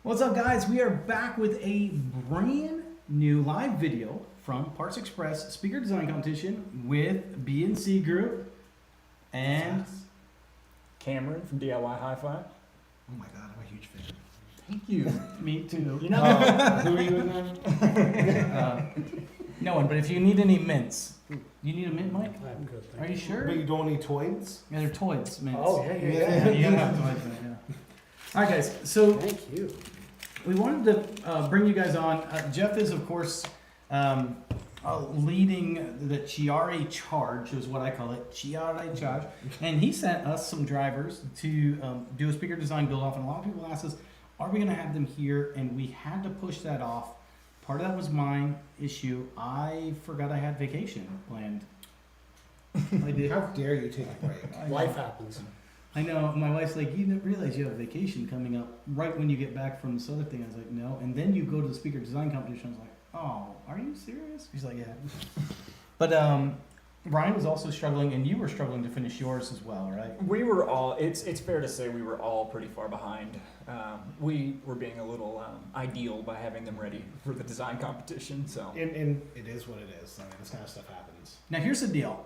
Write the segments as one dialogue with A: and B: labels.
A: What's up, guys? We are back with a brand new live video from Parts Express speaker design competition with B&C Group and
B: Cameron from DIY Hi-Fi.
C: Oh my god, I'm a huge fan.
A: thank you. Me too.
B: You know who are you again?
A: No one, but if you need any mints, you need a mint, Mike?
D: I'm good.
A: Are you sure?
C: But you don't need toys?
A: Yeah, they're toys, mints.
D: Oh, yeah.
A: You gotta have toys, yeah. All right, guys. So
D: Thank you.
A: we wanted to bring you guys on. Jeff is, of course, leading the Ciare charge, is what I call it, Ciare charge. And he sent us some drivers to do a speaker design build off. And a lot of people asked us, are we going to have them here? And we had to push that off. Part of that was my issue. I forgot I had vacation planned. I did.
C: How dare you take a break?
D: Life happens.
A: I know. My wife's like, you didn't realize you have a vacation coming up right when you get back from this other thing. I was like, no. And then you go to the speaker design competition. I was like, oh, are you serious? He's like, yeah. But Ryan was also struggling, and you were struggling to finish yours as well, right?
B: We were all, it's fair to say we were all pretty far behind. We were being a little ideal by having them ready for the design competition, so.
C: And it is what it is. I mean, this kind of stuff happens.
A: Now, here's the deal.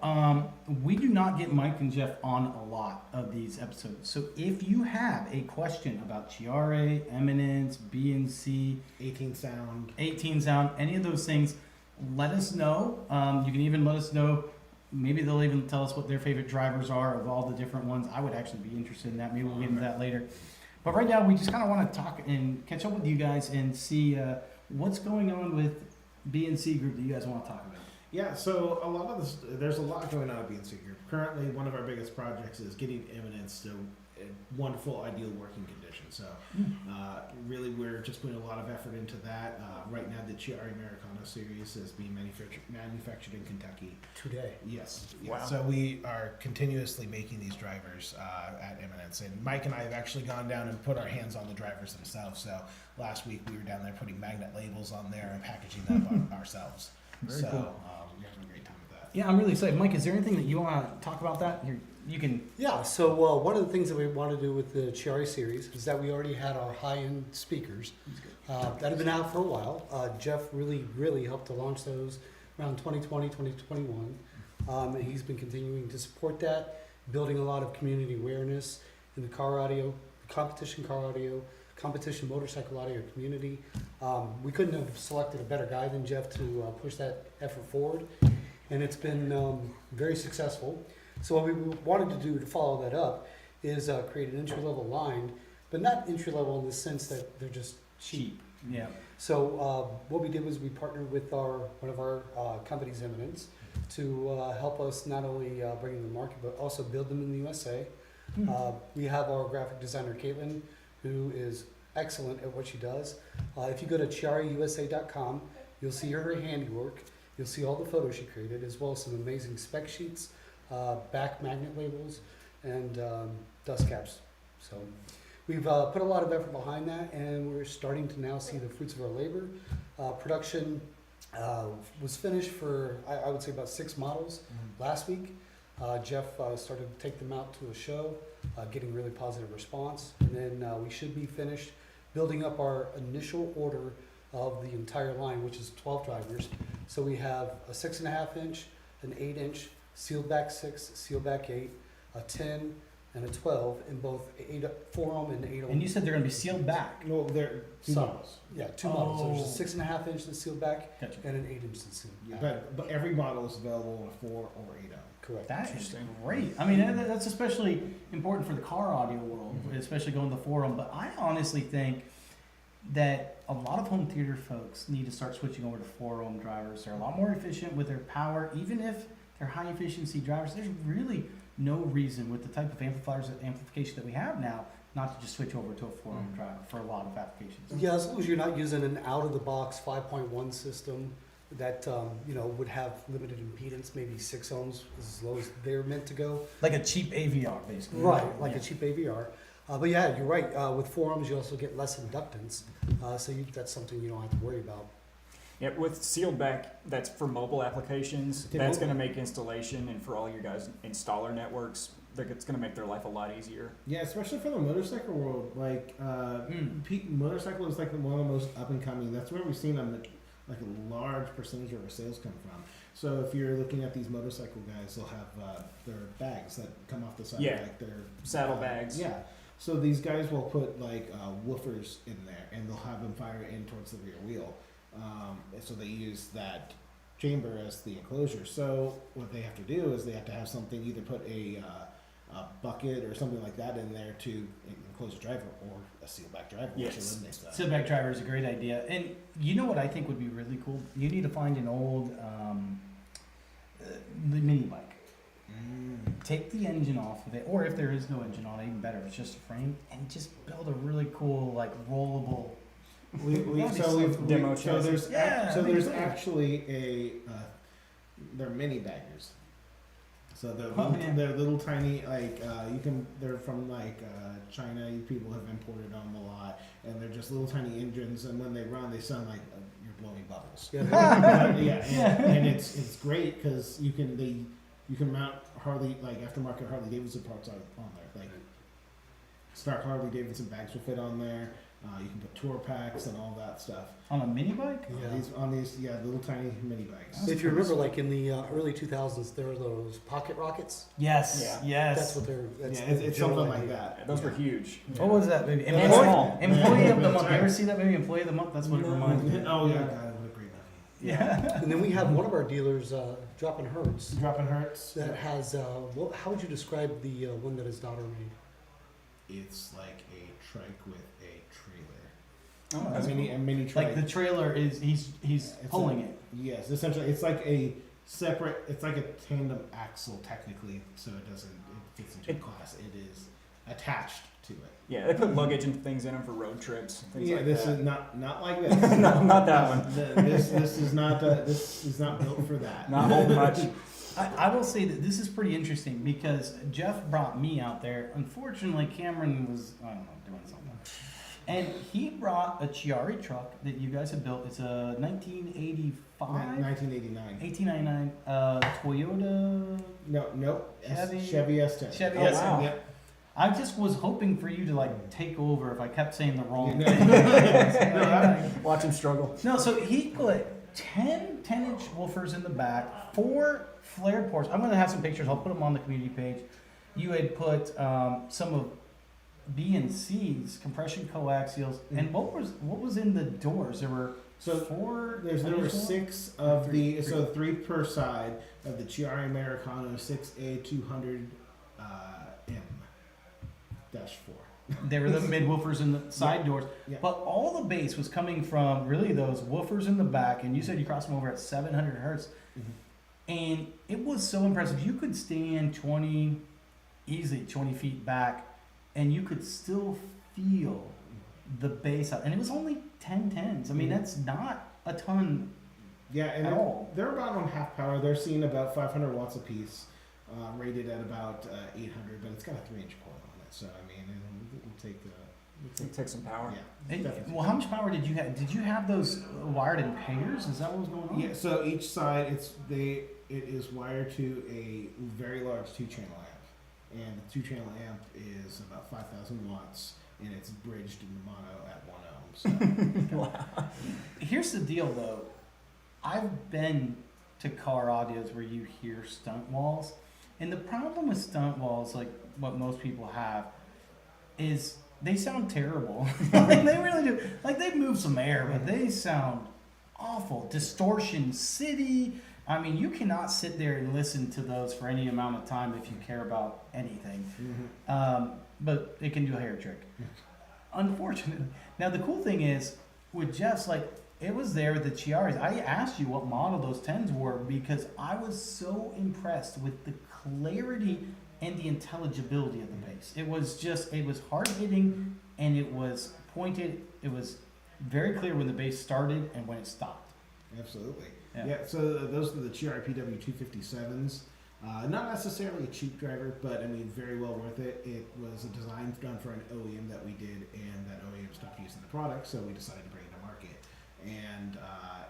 A: We do not get Mike and Jeff on a lot of these episodes. So if you have a question about Ciare, Eminence, B&C,
C: 18 sound.
A: 18 sound, any of those things, let us know. You can even let us know. Maybe they'll even tell us what their favorite drivers are of all the different ones. I would actually be interested in that. Maybe we'll get into that later. But right now, we just kind of want to talk and catch up with you guys and see what's going on with B&C Group that you guys want to talk about.
C: Yeah, so a lot of this, there's a lot going on at B&C Group. Currently, one of our biggest projects is getting Eminence to a wonderful, ideal working condition. So, really, we're just putting a lot of effort into that. Right now, the Ciare Americano series is being manufactured in Kentucky.
D: Today.
C: Yes.
B: Wow.
C: So we are continuously making these drivers at Eminence, and Mike and I have actually gone down and put our hands on the drivers themselves. So last week we were down there putting magnet labels on there and packaging them ourselves.
A: Very
C: so
A: cool.
C: we're having a great time with that.
A: Yeah, I'm really excited. Mike, is there anything that you want to talk about that? You can.
D: Yeah, so one of the things that we want to do with the Ciare series is that we already had our high-end speakers that have been out for a while. Jeff really helped to launch those around 2020, 2021. And he's been continuing to support that, building a lot of community awareness in the car audio, competition motorcycle audio community. We couldn't have selected a better guy than Jeff to push that effort forward, and it's been very successful. So what we wanted to do to follow that up is create an entry-level line, but not entry-level in the sense that they're just cheap.
A: Yeah.
D: So what we did was we partnered with one of our companies, Eminence, to help us not only bring them to market, but also build them in the USA. We have our graphic designer, Caitlin, who is excellent at what she does. If you go to ciareusa.com, you'll see her handiwork. You'll see all the photos she created, as well as some amazing spec sheets, back magnet labels, and dust caps. So we've put a lot of effort behind that, and we're starting to now see the fruits of our labor. Production was finished for, I would say, about 6 models last week. Jeff started to take them out to a show, getting really positive response. And then we should be finished building up our initial order of the entire line, which is 12 drivers. So we have a 6.5 inch, an 8 inch, sealed back 6, sealed back 8, a 10, and a 12 in both 4-ohm and 8-ohm.
A: And you said they're going to be sealed back.
C: No, they're two models.
D: Yeah, 2 models. So there's a 6.5 inch that's sealed back,
A: Gotcha.
D: and an 8 inch that's sealed back.
C: But every model is available in a 4 or 8 ohm.
D: Correct.
A: That is great. I mean, that's especially important for the car audio world, especially going to the forum. But I honestly think that a lot of home theater folks need to start switching over to 4-ohm drivers. They're a lot more efficient with their power. Even if they're high efficiency drivers, there's really no reason with the type of amplification that we have now not to just switch over to a 4-ohm driver for a lot of applications.
D: Yeah, as long as you're not using an out-of-the-box 5.1 system that would have limited impedance, maybe 6 ohms as low as they're meant to go.
A: Like a cheap AVR, basically.
D: Right, like a cheap AVR. But yeah, you're right. With 4 ohms, you also get less inductance, so that's something you don't have to worry about.
B: Yeah, with sealed back, that's for mobile applications. That's going to make installation, and for all your guys installer networks, it's going to make their life a lot easier.
C: Yeah, especially for the motorcycle world. Like, motorcycle is like one of the most up and coming. That's where we've seen like a large percentage of our sales come from. So if you're looking at these motorcycle guys, they'll have their bags that come off the side,
B: Yeah.
C: like their
B: Saddle bags.
C: Yeah. So these guys will put like woofers in there, and they'll have them fire in towards the rear wheel. So they use that chamber as the enclosure. So what they have to do is they have to have something, either put a bucket or something like that in there to enclose a driver, or a sealback driver, which
B: Yes.
C: eliminates that.
A: Silverback driver is a great idea. And you know what I think would be really cool? You need to find an old mini bike. Take the engine off of it, or if there is no engine on it, even better, it's just a frame, and just build a really cool, like, rollable. That'd be so cool.
B: Demo
C: so
B: chassis.
C: there's
A: Yeah,
C: so
A: that'd be
C: there's
A: cool.
C: actually they're mini baggers. So they're
A: Oh,
C: little,
A: yeah.
C: they're little tiny, like they're from like China. People have imported them a lot, and they're just little tiny engines. And when they run, they sound like you're blowing bubbles.
D: Yeah.
C: And it's great because you can mount Harley, like aftermarket Harley Davidson parts on there. Like stock Harley Davidson bags will fit on there. You can put tour packs and all that stuff.
A: On a mini bike?
D: Yeah.
C: On these little tiny mini bikes.
D: If you remember, like in the early 2000s, there were those pocket rockets.
A: Yes,
B: Yeah.
A: yes.
D: That's what they're. That's
C: Yeah,
D: the
C: it's
D: general
C: something like
D: idea.
C: that.
B: Those were
C: Yeah.
B: huge.
A: What was that movie?
B: And
A: Employee,
B: small.
A: Employee of the
C: That's
A: Month. You
C: right.
A: ever see that movie, Employee of the Month? That's what it reminds me of.
C: Oh yeah, God, what a great movie.
A: Yeah.
D: And then we have one of our dealers, Dropping Hertz,
C: Dropping Hertz.
D: that has. How would you describe the one that his daughter made?
C: It's like a trike with a trailer.
B: Oh,
C: A
B: that's
C: mini trike.
A: Like the trailer is, he's
C: It's
A: pulling
C: a-
A: it.
C: Yes, essentially, it's like a separate. It's like a tandem axle technically, so it doesn't. It fits into a class. It is attached to it.
B: Yeah, they put luggage and things in them for road trips. Things
C: Yeah,
B: like
C: this
B: that.
C: is not like this.
B: No, not that one.
C: This is not built for that.
B: Not holding much.
A: I will say that this is pretty interesting because Jeff brought me out there. Unfortunately, Cameron was, I don't know, doing something. And he brought a Ciare truck that you guys have built. It's a 1985?
C: 1989.
A: 1899 Toyota.
C: Nope.
A: Chevy-
C: Chevy S10.
A: Chevy
B: Oh,
A: S10.
B: wow.
C: Yep.
A: I just was hoping for you to like take over if I kept saying the wrong
C: Yeah.
A: thing.
B: Watch him struggle.
A: No, so he put 10-inch woofers in the back, 4 flared ports. I'm going to have some pictures. I'll put them on the community page. You had put some of B&C's compression coaxials, and what was in the doors? There were
C: So
A: 4.
C: there were
A: additional?
C: 6 of
A: Three.
C: the, so 3 per side of the Ciare Americano 6A200 M-4.
A: They were the mid woofers in the side doors,
C: Yeah.
A: but all the bass was coming from really those woofers in the back. And you said you crossed them over at 700 hertz, and it was so impressive. You could stand easily 20 feet back, and you could still feel the bass out. And it was only 1010s. I mean,
C: Mhm.
A: that's not a ton
C: Yeah, and
A: at all.
C: they're about on half power. They're seeing about 500 watts a piece, rated at about 800, but it's got a 3-inch coil on it. So I mean, it'll take
B: It takes some power.
C: yeah.
A: And,
C: definitely.
A: well, how much power did you have? Did you have those wired in pairs? Is that what was going on?
C: Yeah, so each side it is wired to a very large 2-channel amp, and the 2-channel amp is about 5,000 watts, and it's bridged in the mono at 1 ohm. So
A: Here's the deal, though. I've been to car audios where you hear stunt walls, and the problem with stunt walls, like what most people have, is they sound terrible. Like, they really do. Like, they move some air, but they sound awful. Distortion City. I mean, you cannot sit there and listen to those for any amount of time if you care about anything. But it can do a hair trick. Unfortunately. Now, the cool thing is, with Jeff's, like, it was there with the Ciares. I asked you what model those 10s were because I was so impressed with the clarity and the intelligibility of the bass. It was hard hitting, and it was pointed. It was very clear when the bass started and when it stopped.
C: Absolutely.
A: Yeah.
C: Yeah, so those are the Ciare PW 257s. Not necessarily a cheap driver, but I mean, very well worth it. It was a design done for an OEM that we did, and that OEM stopped using the product, so we decided to bring it to market. And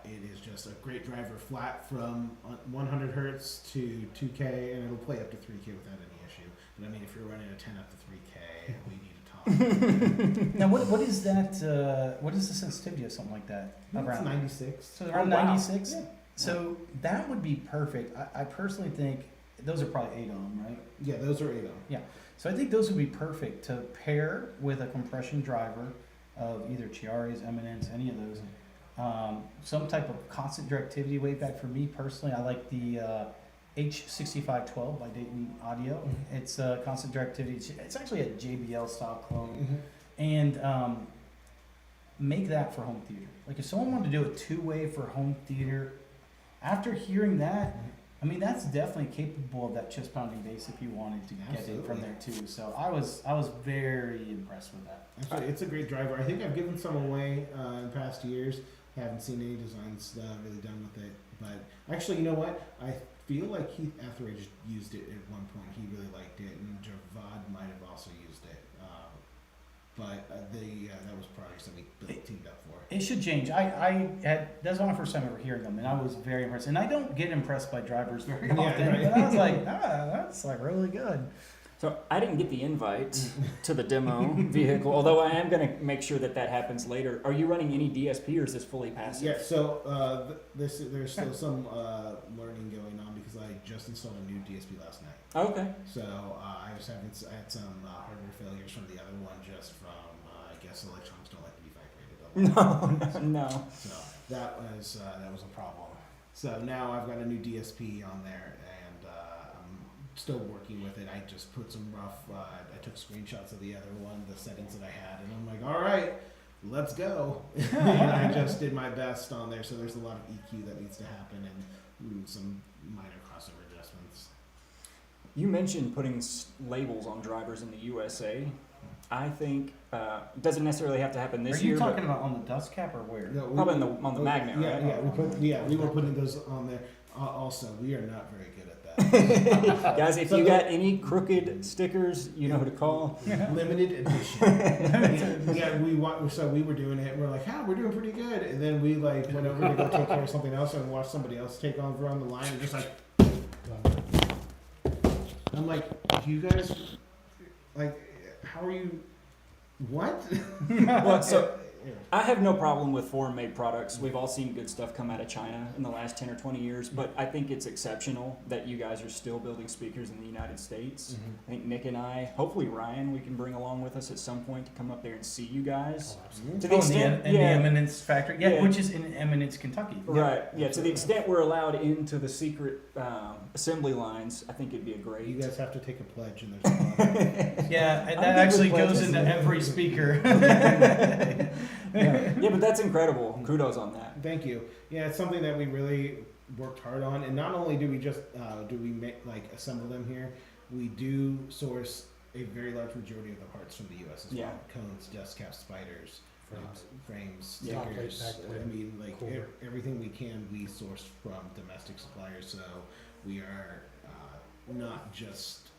C: it is just a great driver, flat from 100 hertz to 2K, and it'll play up to 3K without any issue. But I mean, if you're running a 10 up to 3K, we need to talk.
A: Now, what is that? What is the sensitivity of something like that?
C: It's 96.
A: So around
B: Oh, wow.
A: 96.
C: Yeah.
A: So that would be perfect. I personally think those are probably 8 ohm, right?
C: Yeah, those are 8 ohm.
A: So I think those would be perfect to pair with a compression driver of either Ciares, Eminence, any of those. Some type of constant directivity waveback. For me personally, I like the H6512 by Dayton Audio. It's constant directivity. It's actually a JBL style clone. And make that for home theater. Like if someone wanted to do a 2-way for home theater, after hearing that, I mean that's definitely capable of that chest pounding bass if you wanted to get it from there too. So I was very impressed with that.
C: Actually, it's a great driver. I think I've given some away in past years. Haven't seen any designs really done with it. But actually, you know what? I feel like Keith Etheridge used it at one point. He really liked it, and Javad might have also used it. But that was projects that we teamed up for.
A: It should change. That's not the first time ever hearing them, and I was very impressed. And I don't get impressed by drivers very often,
C: right.
A: but I was like, that's like really good.
B: So I didn't get the invite to the demo vehicle, although I am going to make sure that happens later. Are you running any DSP or is this fully passive?
C: Yeah, so there's still some learning going on because I just installed a new DSP last night.
B: Okay.
C: So I had some hardware failures from the other one just from I guess electronics don't like to be vibrated.
B: No.
C: So that was a problem. So now I've got a new DSP on there, and I'm still working with it. I just put some rough. I took screenshots of the other one, the settings that I had, and I'm like, all right, let's go. And I just did my best on there. So there's a lot of EQ that needs to happen and some minor crossover adjustments.
B: You mentioned putting labels on drivers in the USA. I think it doesn't necessarily have to happen this
A: Are you
B: year.
A: talking about on the dust cap or where?
C: No,
B: Probably on the magnet,
C: yeah,
B: right?
C: Yeah, we were putting those on there. Also, we are not very good at that.
B: Guys, if you got any crooked stickers, you know who to call.
C: Limited edition. So we were doing it. And we're like, we're doing pretty good. And then we went over to go take care of something else and watch somebody else take over on the line and just like. I'm like, you guys, how are you? What?
B: Well, so I have no problem with foreign-made products. We've all seen good stuff come out of China in the last 10 or 20 years, but I think it's exceptional that you guys are still building speakers in the United States. I think Nick and I, hopefully Ryan, we can bring along with us at some point to come up there and see you guys. To the extent,
A: in the Eminence factory, which is in Eminence, Kentucky.
B: Right. Yeah. To the extent we're allowed into the secret assembly lines, I think it'd be a great.
C: You guys have to take a pledge, and there's a lot of
A: Yeah, and that actually goes into every speaker.
B: Yeah, but that's incredible. Kudos on that.
C: Thank you. Yeah, it's something that we really worked hard on, and not only do we just assemble them here, we do source a very large majority of the parts from the U.S. as well. Cones, dust caps, spiders, frames,
B: Yeah.
C: stickers.
D: Backplate,
C: I mean,
D: cooler.
C: everything we can, we source from domestic suppliers. So we are not just.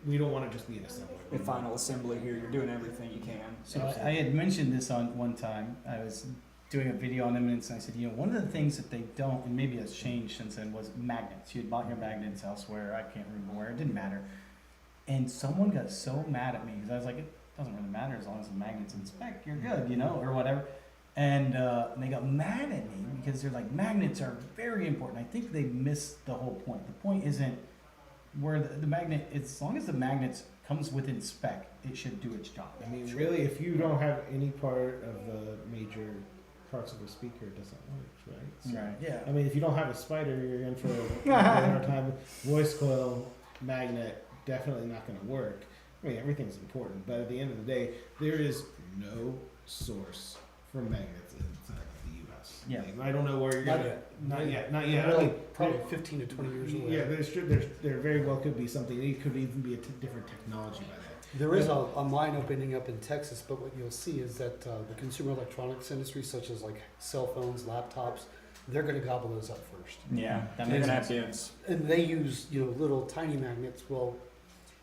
C: We don't want to just be an assembler.
B: In final assembly here, you're doing everything you can.
A: So I had mentioned this on one time. I was doing a video on Eminence, and I said, one of the things that they don't, and maybe it's changed since then, was magnets. You had bought your magnets elsewhere. I can't remember where. It didn't matter. And someone got so mad at me because I was like, it doesn't really matter as long as the magnet's in spec. You're good, or whatever. And they got mad at me because they're like, magnets are very important. I think they missed the whole point. The point isn't where the magnet, as long as the magnets comes within spec, it should do its job.
C: I mean, really, if you don't have any part of the major parts of a speaker, it doesn't work, right? So,
A: Right. Yeah.
C: I mean, if you don't have a spider, you're in for a hard time. Voice coil, magnet, definitely not going to work. I mean, everything's important, but at the end of the day, there is no source for magnets inside of the U.S.
A: Yeah.
C: I don't know where you're going to. Not yet. Not yet.
D: Really,
C: I mean,
D: probably 15 to 20 years away.
C: Yeah, there very well could be something. It could even be a different technology by then.
D: There is a mine opening up in Texas, but what you'll see is that the consumer electronics industry, such as like cell phones, laptops, they're going to gobble those up first.
A: Yeah. That
B: They're
A: makes
B: gonna have
A: sense.
B: dibs.
D: And they use little tiny magnets. Well,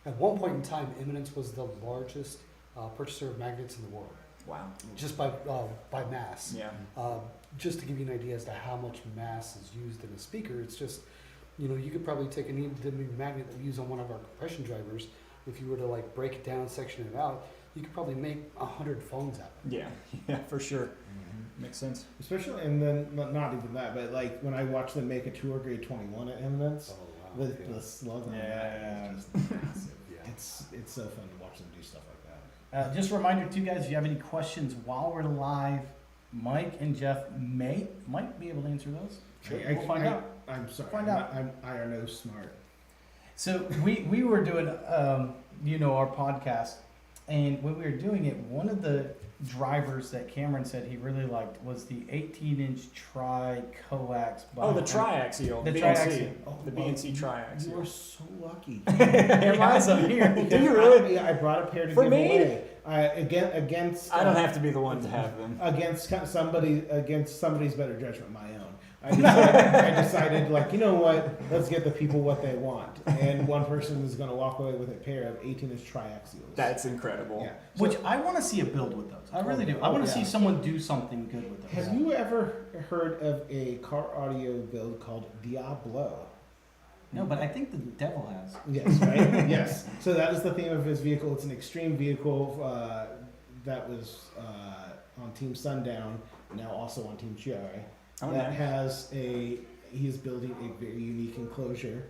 D: at one point in time, Eminence was the largest purchaser of magnets in the world,
B: Wow.
D: just by mass.
B: Yeah.
D: Just to give you an idea as to how much mass is used in a speaker, it's just, you could probably take a needle dimming magnet that we use on one of our compression drivers, if you were to like break it down, section it out, you could probably make 100 phones out of it.
B: Yeah, for sure. Makes sense.
C: Especially, and then not even that, but like when I watch them make a tour grade 21 at Eminence,
D: wow.
C: the slug on that is just massive. It's so fun to watch them do stuff like that.
A: Just a reminder too, guys, if you have any questions while we're live, Mike and Jeff might be able to answer those. We'll find out.
C: I'm sorry.
A: Find out.
C: I are no smart.
A: So we were doing, our podcast, and when we were doing it, one of the drivers that Cameron said he really liked was the 18-inch tri-coax.
B: Oh, the triaxial.
A: The
B: BNC.
A: triaxial.
B: The BNC triaxial.
C: You are so lucky.
B: Am I so here? Do you really?
C: I brought a pair to
B: For
C: give
B: me?
C: away. Against.
B: I don't have to be the one to have them.
C: Against somebody's better judgment, my own. I decided, like, you know what? Let's get the people what they want, and one person is going to walk away with a pair of 18-inch triaxials.
B: That's incredible.
C: Yeah.
A: Which I want to see a build with those. I really do. I want to see
C: yeah.
A: someone do something good with those.
C: Have you ever heard of a car audio build called Diablo?
A: No, but I think the devil has.
C: Yes, right? Yes. So that is the theme of his vehicle. It's an extreme vehicle that was on Team Sundown, now also on Team Ciare.
B: Oh,
C: That
B: nice.
C: has he is building a very unique enclosure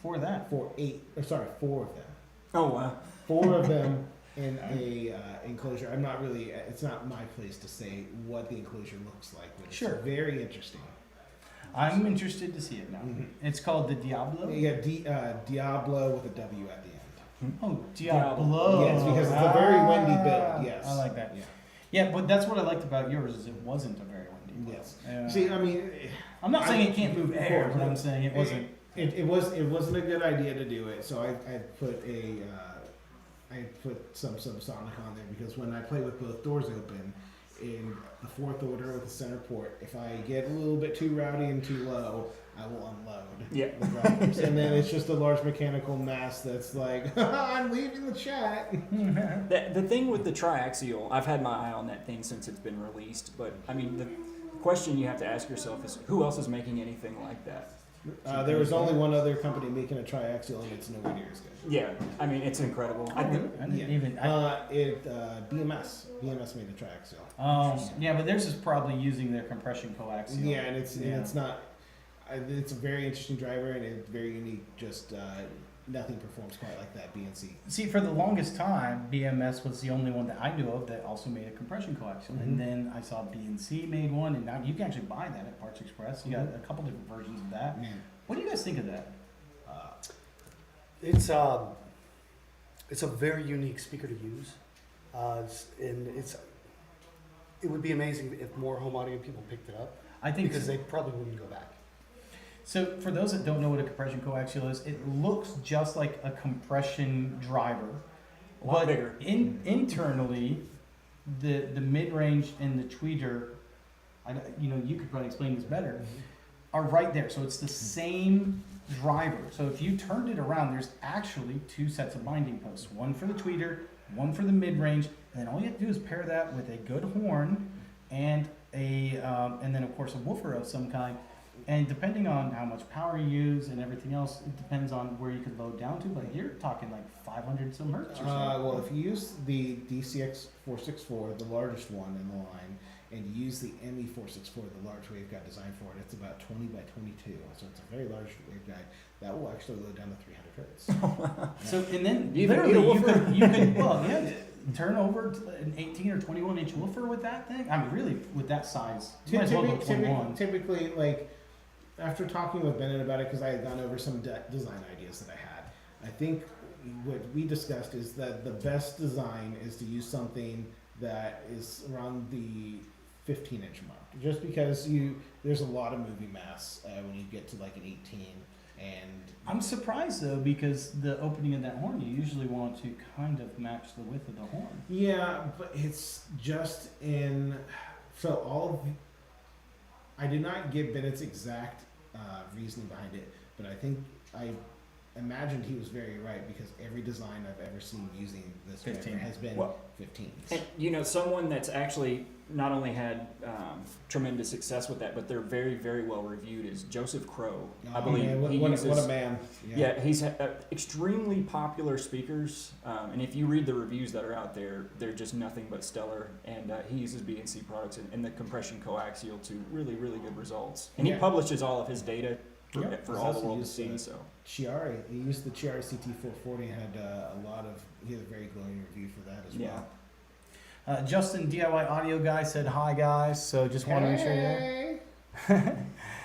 A: For that.
C: for 4 of them.
B: Oh, wow.
C: 4 of them in a enclosure. I'm not really. It's not my place to say what the enclosure looks like, but it's
A: Sure.
C: very interesting.
A: I'm interested to see it now.
C: Mhm.
A: It's called the Diablo.
C: You got Diablo with a W at the end.
A: Oh, Diablo.
C: Yes, because it's a very windy build. Yes,
A: I like that.
C: Yeah.
A: Yeah, but that's what I liked about yours is it wasn't a very windy build.
C: Yes. See, I mean,
A: I'm not saying it can't move
C: Of
A: air,
C: course,
A: but
C: no.
A: I'm saying it wasn't.
C: it wasn't a good idea to do it. So I put some subsonic on there because when I play with both doors open in the 4th order with the center port, if I get a little bit too rowdy and too low, I will unload
B: Yeah.
C: the drivers. And then it's just a large mechanical mass that's like, I'm leaving the chat.
B: The thing with the triaxial, I've had my eye on that thing since it's been released, but I mean, the question you have to ask yourself is who else is making anything like that?
C: There was only one other company making a triaxial, and it's nowhere near as good.
B: Yeah, I mean, it's incredible.
A: I didn't
C: Yeah.
A: even.
C: BMS made a triaxial.
A: Yeah, but theirs is probably using their compression coaxial.
C: Yeah, and it's not. It's a very interesting driver, and it's very unique. Just nothing performs quite like that BNC.
A: See, for the longest time, BMS was the only one that I knew of that also made a compression coaxial.
C: Mhm.
A: And then I saw BNC made one, and now you can actually buy that at Parts Express. You got a couple different versions of that.
C: Man,
A: What do you guys think of that?
D: It's a very unique speaker to use, it would be amazing if more home audio people picked it up
A: I think
D: because
A: so.
D: they probably wouldn't go back.
A: So for those that don't know what a compression coaxial is, it looks just like a compression driver,
B: A lot
A: but
B: bigger.
A: internally, the mid range and the tweeter, you could probably explain this better, are right there. So it's the same driver. So if you turned it around, there's actually 2 sets of binding posts, one for the tweeter, one for the mid range, and then all you have to do is pair that with a good horn and and then of course a woofer of some kind. And depending on how much power you use and everything else, it depends on where you could load down to. But you're talking like 500 some hertz or something.
C: well, if you use the DCX 464, the largest one in the line, and you use the ME 464, the large waveguide designed for it, it's about 20 by 22, so it's a very large waveguide. That will actually load down to 300 hertz.
A: So and then
B: You even
A: literally
B: need a
A: you could turn over to an 18 or 21 inch woofer with that thing. I mean, really, with that size, you might as well go 21.
C: Typically, like, after talking with Bennett about it, because I had gone over some design ideas that I had, I think what we discussed is that the best design is to use something that is around the 15-inch mark, just because there's a lot of moving mass when you get to like an 18. And
A: I'm surprised though, because the opening of that horn, you usually want to kind of match the width of the horn.
C: yeah, but it's just I did not give Bennett's exact reasoning behind it, but I think I imagined he was very right, because every design I've ever seen using this
A: 15.
C: driver has been
B: Well,
C: 15s.
B: And, you know, someone that's actually not only had tremendous success with that, but they're very, very well reviewed is Joseph Crow. I believe
C: man,
B: he
C: what
B: uses.
C: a man.
B: Yeah, he's extremely popular speakers, and if you read the reviews that are out there, they're just nothing but stellar. And he uses BNC products and the compression coaxial to really, really good results. And
C: Yeah.
B: he publishes all of his data for,
C: Yep,
B: for
C: he's
B: all the
C: also
B: world to
C: used
B: see.
C: the-
B: So
C: Ciare, he used the Ciare CT440 and had he had a very glowing review for that as
B: Yeah.
C: well.
A: Justin, DIY audio guy, said hi guys. So just want to make sure you're.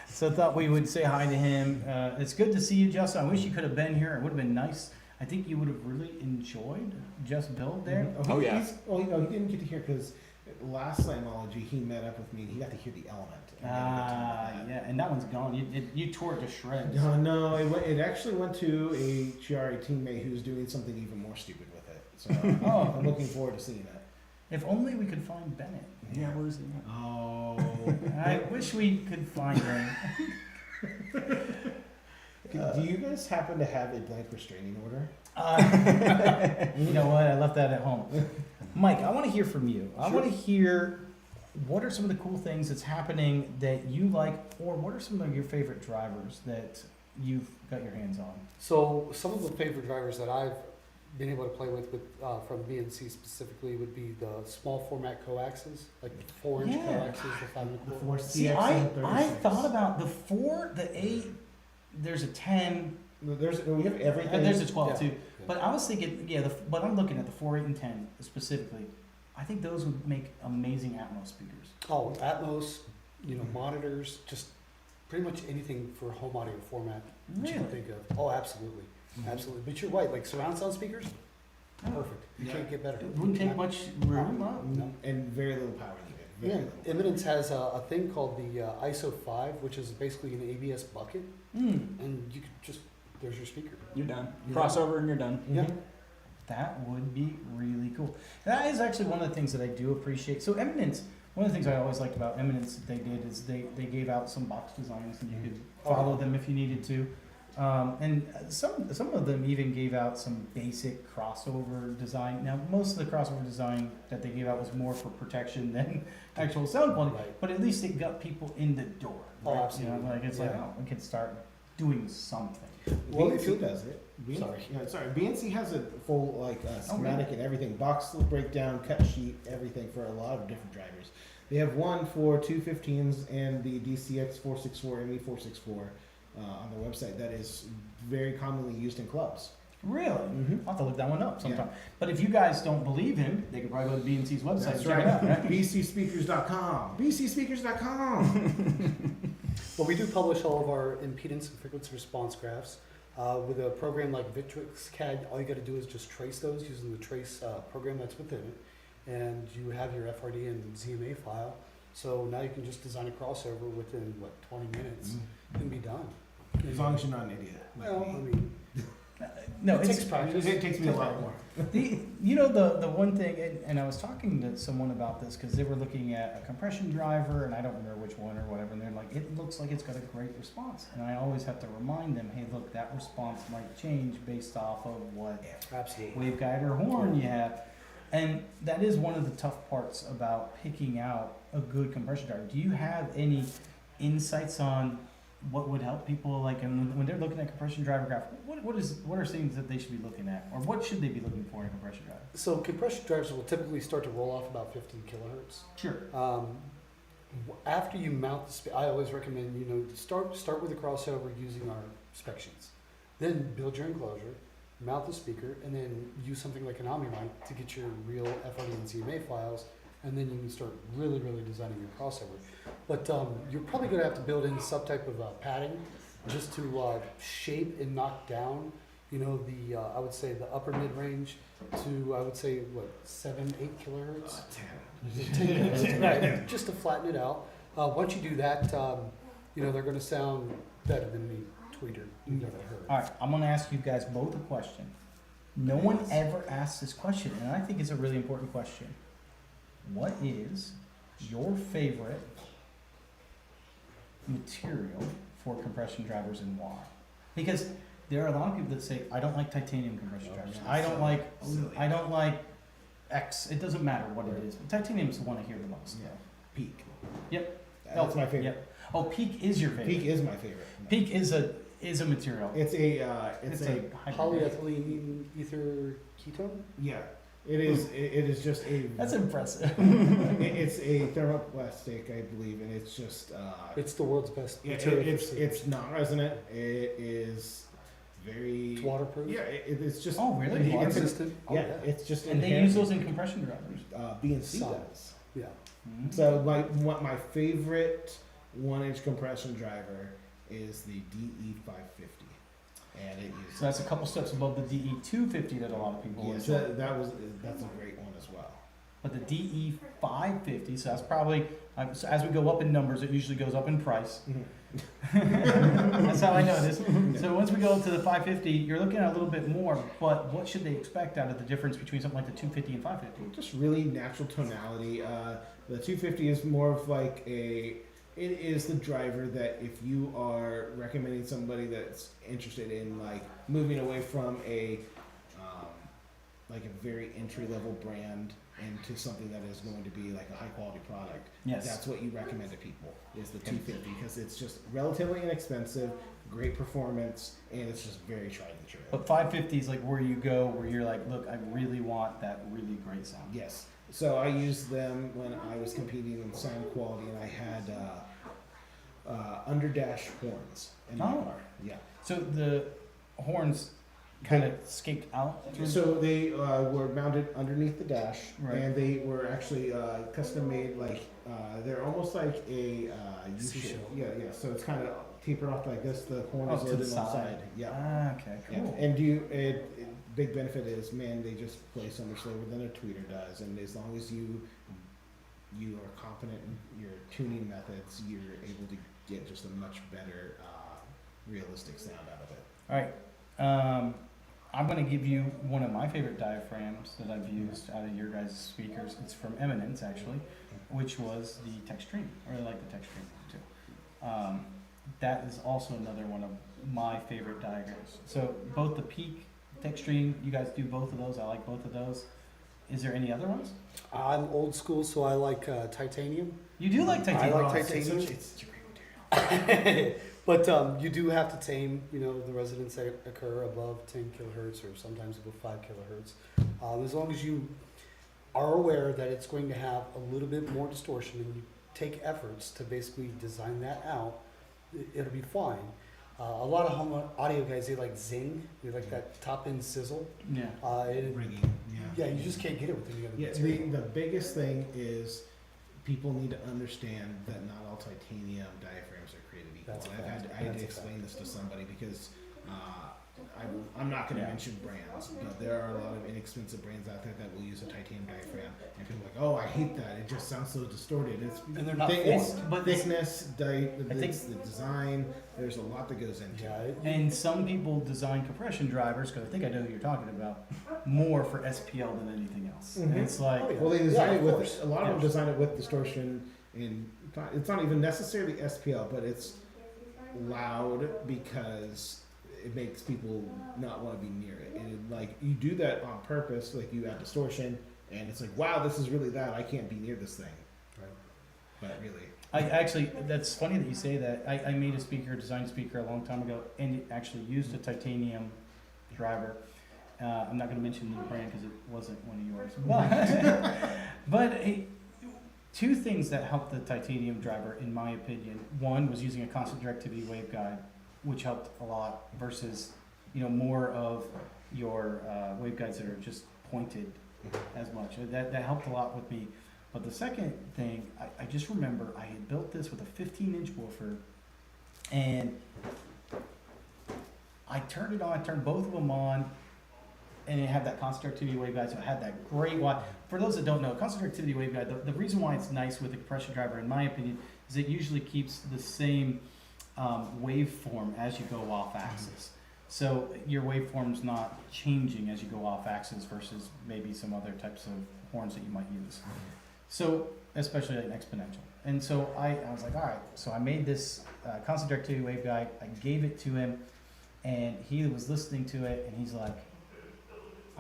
A: So thought we would say hi to him. It's good to see you, Justin. I wish you could have been here. It would have been nice. I think you would have really enjoyed Just Build there.
B: Oh, yeah.
C: He didn't get to hear, because last Slamology he met up with me and he got to hear the Element. And I didn't get to hear that.
A: Yeah, and that one's gone. You tore it to shreds.
C: No, it actually went to a Ciare teammate who's doing something even more stupid with it. So
A: Oh.
C: I'm looking forward to seeing it.
A: If only we could find Bennett.
B: yeah, where's he at?
C: Oh.
A: I wish we could find him.
C: Do you guys happen to have a blank restraining order?
A: You know what? I left that at home. Mike, I want to hear from you. I
C: Sure.
A: want to hear what are some of the cool things that's happening that you like, or what are some of your favorite drivers that you've got your hands on?
D: So some of the favorite drivers that I've been able to play with from BNC specifically would be the small format coaxes, like the 4-inch
A: Yeah.
D: coaxes, the 5
C: The
D: and
C: 4
A: See,
C: CX
A: I
C: and 36.
A: thought about the 4, the 8, there's a 10,
C: We have everything.
A: and there's a 12
D: Yeah.
A: too. But I was thinking, but I'm looking at the 4, 8, and 10 specifically. I think those would make amazing Atmos speakers.
D: Oh, Atmos, monitors, just pretty much anything for home audio format that you can
A: Really?
D: think of. Oh, absolutely. Absolutely. But you're right, like surround sound speakers,
A: Oh.
D: perfect. You
C: Yeah.
D: can't get better.
A: It wouldn't take much room. Huh?
C: No, and very little power needed. Very
D: Yeah,
C: little.
D: Eminence has a thing called the ISO 5, which is basically an ABS bucket, and you could just, there's your speaker.
B: You're done.
D: Yeah.
B: Crossover and you're done.
D: Yeah.
A: That would be really cool. That is actually one of the things that I do appreciate. So Eminence, one of the things I always liked about Eminence that they did is they gave out some box designs and you could follow them if you needed to. And some of them even gave out some basic crossover design. Now most of the crossover design that they gave out was more for protection than actual sound quality,
D: Right.
A: but at least it got people in the door.
D: Oh,
A: Right?
D: absolutely.
A: You know, like it's like,
D: Yeah.
A: oh, we can start doing something.
D: Well,
C: BNC
D: if you-
C: does it.
D: Sorry.
C: BNC has a full schematic and everything, box breakdown, cut sheet, everything for a lot of different drivers. They have one for 215s and the DCX 464 and ME464 on their website that is very commonly used in clubs.
A: Really?
C: Mm-hmm.
A: I'll have to look that one up sometime. But if you guys don't believe him, they could probably go to BNC's website
C: That's
A: and check it out, right?
C: bcspeakers.com. bcspeakers.com.
D: Well, we do publish all of our impedance and frequency response graphs. With a program like Victrix CAD, all you got to do is just trace those using the trace program that's within it, and you have your FRD and ZMA file. So now you can just design a crossover within 20 minutes and be done.
C: As long as you're not an idiot. like
D: Well,
C: me.
D: I mean,
A: No,
D: it
A: it's
D: takes practice.
C: It takes me a lot more.
A: the one thing, and I was talking to someone about this because they were looking at a compression driver, and I don't remember which one or whatever, and they're like, it looks like it's got a great response, and I always have to remind them, hey, look, that response might change based off of what
D: Absolutely.
A: waveguide or horn you have. And that is one of the tough parts about picking out a good compression driver. Do you have any insights on what would help people, like, and when they're looking at compression driver graph, what are things that they should be looking at, or what should they be looking for in a compression driver?
D: So compression drivers will typically start to roll off about 15 kilohertz.
A: Sure.
D: After you mount the I always recommend start with a crossover using our spec sheets, then build your enclosure, mount the speaker, and then use something like an OmniMic to get your real FRD and ZMA files, and then you can start really designing your crossover. But you're probably going to have to build in some type of padding just to shape and knock down, I would say the upper mid range to, I would say, 7, 8 kilohertz. 10. Right, just to flatten it out. Once you do that, they're going to sound better than any tweeter you've ever heard.
A: All right, I'm going to ask you guys both a question. No one ever asks this question, and I think it's a really important question. What is your favorite material for compression drivers and why? Because there are a lot of people that say, I don't like titanium compression
C: Oh,
A: drivers.
C: yeah,
A: I don't
C: silly.
A: like X. It doesn't matter what it is. But titanium's the one I hear the most.
C: Yeah. Peak.
A: Yep.
C: That's my favorite.
A: Yep. Oh, Peak is your favorite.
C: Peak is my favorite.
A: Peak is a material.
C: It's a
A: hybrid.
D: Polyethylene ether ketone.
C: yeah. It is just a.
A: That's impressive.
C: It's a thermoplastic, I believe, and it's just.
D: It's the world's best
C: Yeah,
D: material.
C: it's non-resonant. It is very.
D: It's waterproof.
C: Yeah, it's just.
A: Oh, really?
C: It's
D: Water
C: a-
D: resistant. Oh,
C: yeah, it's just.
A: And they
C: inherent.
A: use those in compression drivers.
C: BNC
D: Solid.
C: does.
D: Yeah.
A: Mhm.
C: So my favorite 1-inch compression driver is the DE 550, and it uses.
A: So that's a couple steps above the DE 250 that a lot of people
C: Yes,
A: enjoy.
C: that's a great one as well.
A: But the DE 550, so that's probably, so as we go up in numbers, it usually goes up in price. That's how I know this. So once we go to the 550, you're looking at a little bit more, but what should they expect out of the difference between something like the 250 and 550?
C: Just really natural tonality. The 250 is more of like it is the driver that if you are recommending somebody that's interested in like moving away from like a very entry level brand into something that is going to be like a high quality product.
A: Yes.
C: That's what you recommend to people is the 250 because it's just relatively inexpensive, great performance, and it's just very tried and true.
A: But 550 is like where you go, where you're like, look, I really want that really great sound.
C: Yes. So I used them when I was competing in sound quality, and I had underdash horns in my
A: Oh.
C: car. Yeah.
A: So the horns kind of skate out.
C: So they were mounted underneath the dash,
A: Right.
C: and they were actually custom made. Like they're almost like a U shape.
D: Seashell.
C: Yeah, yeah. So it's kind of tapered off like this. The horn
A: Oh,
C: is
A: to the
C: loaded on the
A: side.
C: side. Yeah.
A: Ah, okay,
C: Yeah.
A: cool.
C: And big benefit is, man, they just play so much slower than a tweeter does, and as long as you are competent in your tuning methods, you're able to get just a much better, realistic sound out of it.
A: All right. I'm going to give you one of my favorite diaphragms that I've used out of your guys' speakers. It's from Eminence, actually, which was the Textreme. I really like the Textreme too. That is also another one of my favorite diagrams. So both the Peak, Textreme, you guys do both of those. I like both of those. Is there any other ones?
D: I'm old school, so I like titanium.
A: You do like
D: I
A: titanium.
D: like titanium.
C: It's such a great material.
D: But you do have to tame, the resonance that occur above 10 kilohertz or sometimes above 5 kilohertz. As long as you are aware that it's going to have a little bit more distortion and you take efforts to basically design that out, it'll be fine. A lot of home audio guys, they like zing, they like that top end sizzle.
A: Yeah.
C: Ringing.
D: Yeah, you just can't get it with any other
C: Yeah,
D: material.
C: the biggest thing is people need to understand that not all titanium diaphragms are created equal.
D: That's a
C: And
D: fact.
C: I had
D: That's
C: to
D: a
C: explain this to somebody because I'm not going to
A: Yeah.
C: mention brands, but there are a lot of inexpensive brands out there that will use a titanium diaphragm, and people are like, oh, I hate that. It just sounds so distorted. It's
D: And they're not
C: it's
D: formed.
A: But
C: thickness,
A: I think-
C: it's the design. There's a lot that goes into
D: Yeah,
C: it.
A: And some people design compression drivers, because I think I know who you're talking about, more for SPL than anything else. And
C: Mhm.
A: it's like,
D: Oh, yeah.
C: Well, they design
D: Yeah,
C: it
D: of
C: with
D: course.
C: a lot of them
A: Yeah.
C: design it with distortion, and it's not even necessarily SPL, but it's loud because it makes people not want to be near it. And like you do that on purpose, like you add distortion, and it's like, wow, this is really loud. I can't be near this thing.
D: Right.
C: But really,
A: I actually, that's funny that you say that. I made a speaker, designed a speaker a long time ago, and it actually used a titanium driver. I'm not going to mention the brand because it wasn't one of yours. But two things that helped the titanium driver, in my opinion. One was using a constant directivity waveguide, which helped a lot, versus more of your waveguides that are just pointed as much. That helped a lot with me. But the second thing, I just remember I had built this with a 15-inch woofer, and I turned it on, I turned both of them on, and it had that constant directivity waveguide, so it had that great watt. For those that don't know, constant directivity waveguide, the reason why it's nice with a compression driver, in my opinion, is it usually keeps the same waveform as you go off axis. So your waveform's not changing as you go off axis versus maybe some other types of horns that you might use. So, especially like an exponential. And so I was like, all right, so I made this constant directivity waveguide, I gave it to him, and he was listening to it, and he's like,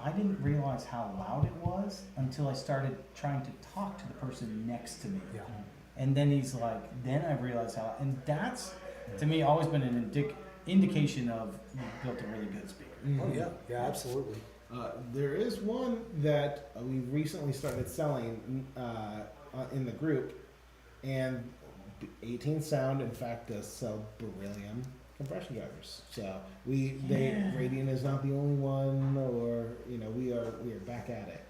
A: I didn't realize how loud it was until I started trying to talk to the person next to me.
D: Yeah.
A: And then he's like, then I realized how, and that's, to me, always been an indication of you built a really good speaker.
D: Oh yeah, yeah, absolutely.
C: There is one that we recently started selling in the group, and 18 Sound, in fact, does sell beryllium compression drivers. So Radiant is not the only one, or we are back at it.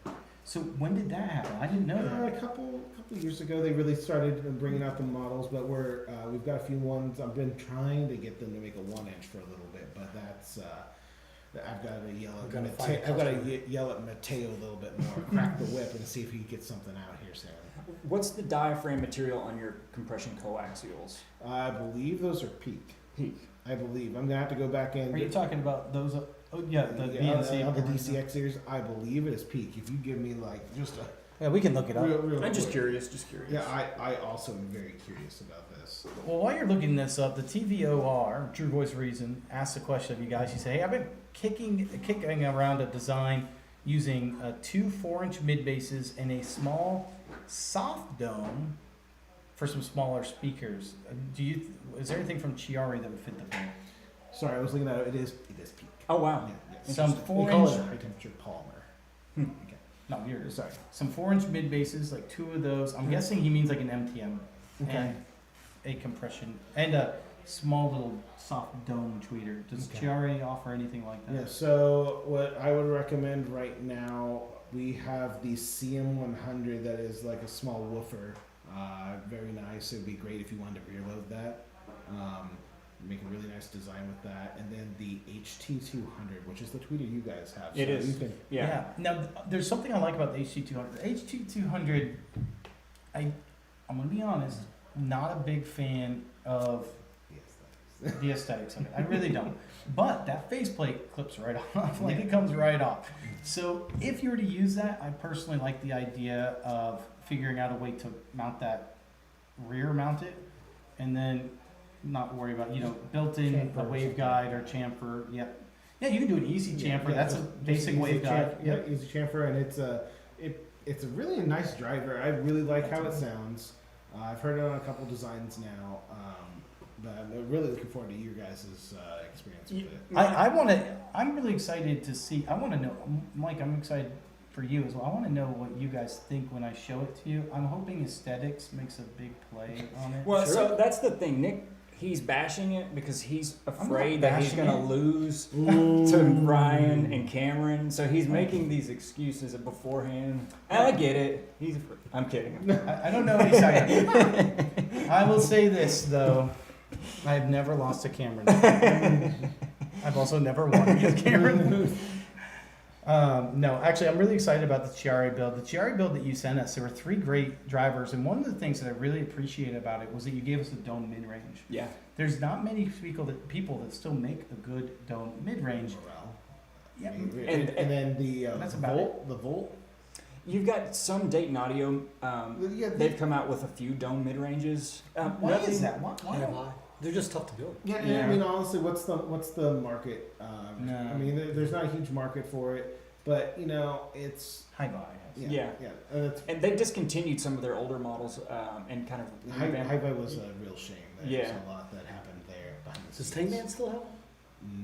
A: So when did that happen? I didn't know that.
C: A couple years ago, they really started bringing out the models, but we've got a few ones. I've been trying to get them to make a 1-inch for a little bit, but that's I've got to yell
D: Gotta
C: at
D: find a
C: I've got to
D: customer.
C: yell at Mateo a little bit more, crack the whip, and see if he can get something out here soon.
B: What's the diaphragm material on your compression coaxials?
C: I believe those are peak.
B: Peak.
C: I believe I'm gonna have to go back in.
A: Are you talking about those? Oh yeah, the
C: Yeah,
A: BNC.
C: on the DCX series, I believe it is peak. If you give me like just a
A: Yeah, we can look it up.
C: real
B: I'm just
C: quick.
B: curious. Just curious.
C: Yeah, I also am very curious about this.
A: Well, while you're looking this up, the TVOR, True Voice Reason, asked the question of you guys. She said, hey, I've been kicking around a design using 2 4-inch mid basses and a small soft dome for some smaller speakers. Is there anything from Ciare that would fit the bill?
C: Sorry, I was looking at it. It is peak.
B: Oh wow.
C: Yeah,
A: Some
C: Interesting. We call it
A: 4-inch.
C: high temperature polymer.
B: Hmm.
C: Okay.
A: No, yours.
C: Sorry.
A: Some 4-inch mid basses, like 2 of those. I'm guessing he means like an MTM
C: Okay.
A: and a compression and a small little soft dome tweeter. Does
C: Okay.
A: Ciare offer anything like that?
C: Yeah. So what I would recommend right now, we have the CM100 that is like a small woofer. Very nice. It would be great if you wanted to rear load that. Make a really nice design with that, and then the HT200, which is the tweeter you guys have.
B: It is.
C: You can,
B: Yeah.
A: Now, there's something I like about the HT200. The HT200, I'm gonna be honest, not a big fan of
C: yes,
A: the aesthetics of it. I really don't. But that faceplate clips right off. Like, it comes right off. So if you were to use that, I personally like the idea of figuring out a way to mount that, rear mount it, and then not worry about, built in
D: Chamfer
A: a
D: or
A: wave
D: something.
A: guide or chamfer. Yep. Yeah, you can do an easy chamfer.
C: Yeah,
A: That's a
C: just
A: basic
C: easy
A: wave guide.
C: chamfer. Yeah, easy chamfer, and it's a really nice driver. I really like how it sounds. I've heard it on a couple designs now, but I'm really looking forward to your guys' experience with it.
A: I'm really excited to see. I want to know, Mike. I'm excited for you as well. I want to know what you guys think when I show it to you. I'm hoping aesthetics makes a big play on it.
B: Well,
D: Sure.
B: so that's the thing. Nick, he's bashing it because he's afraid
A: not
B: that he's
A: bashing
B: going to
A: it.
B: lose to Ryan and Cameron. So he's making these excuses beforehand. And I get it. I'm kidding him.
A: I don't know what he's talking. I will say this though, I've never lost to Cameron. I've also never won against Cameron. No, actually, I'm really excited about the Ciare build. The Ciare build that you sent us, there were 3 great drivers, and one of the things that I really appreciated about it was that you gave us a dome mid-range.
B: Yeah.
A: There's not many people that still make a good dome mid-range.
C: Morale.
A: Yeah,
C: And then the
A: That's about
C: Volt. The Volt.
B: You've got some Dayton Audio.
C: Yeah,
B: They've come out with a few dome mid ranges.
A: why is that? Why?
D: They're just tough to build.
C: Yeah, and
A: Yeah.
C: I mean, honestly, what's the market?
A: No.
C: I mean, there's not a huge market for it, but it's
A: High buy.
B: Yeah.
C: It's,
B: And they've discontinued some of their older models and kind of revamped.
C: Hi-Fi was a real shame. There's
B: Yeah.
C: a lot that happened there behind the
D: Does
C: scenes.
D: Tank Man still have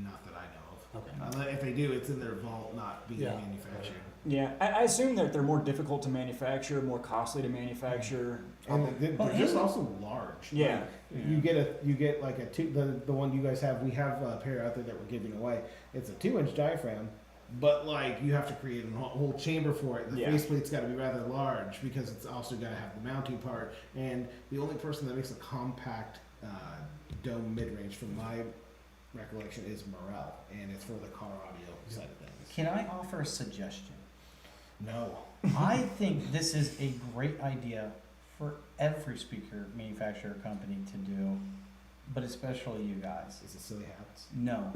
C: Not that I know
D: Okay.
C: of. If they do, it's in their vault, not being
D: Yeah.
C: manufactured.
B: Yeah, I assume that they're more difficult to manufacture, more costly to manufacture.
C: And they're
A: Well,
C: just
A: and-
C: also large.
B: Yeah.
C: You get like a two. The one you guys have. We have a pair out there that we're giving away. It's a 2-inch diaphragm, but like you have to create a whole chamber for it. The
B: Yeah.
C: faceplate's got to be rather large because it's also got to have the mounting part. And the only person that makes a compact dome mid-range, from my recollection, is Morel, and it's for the car audio side of things.
A: Can I offer a suggestion?
C: No.
A: I think this is a great idea for every speaker manufacturer company to do, but especially you guys.
C: Is it silly hats?
A: No.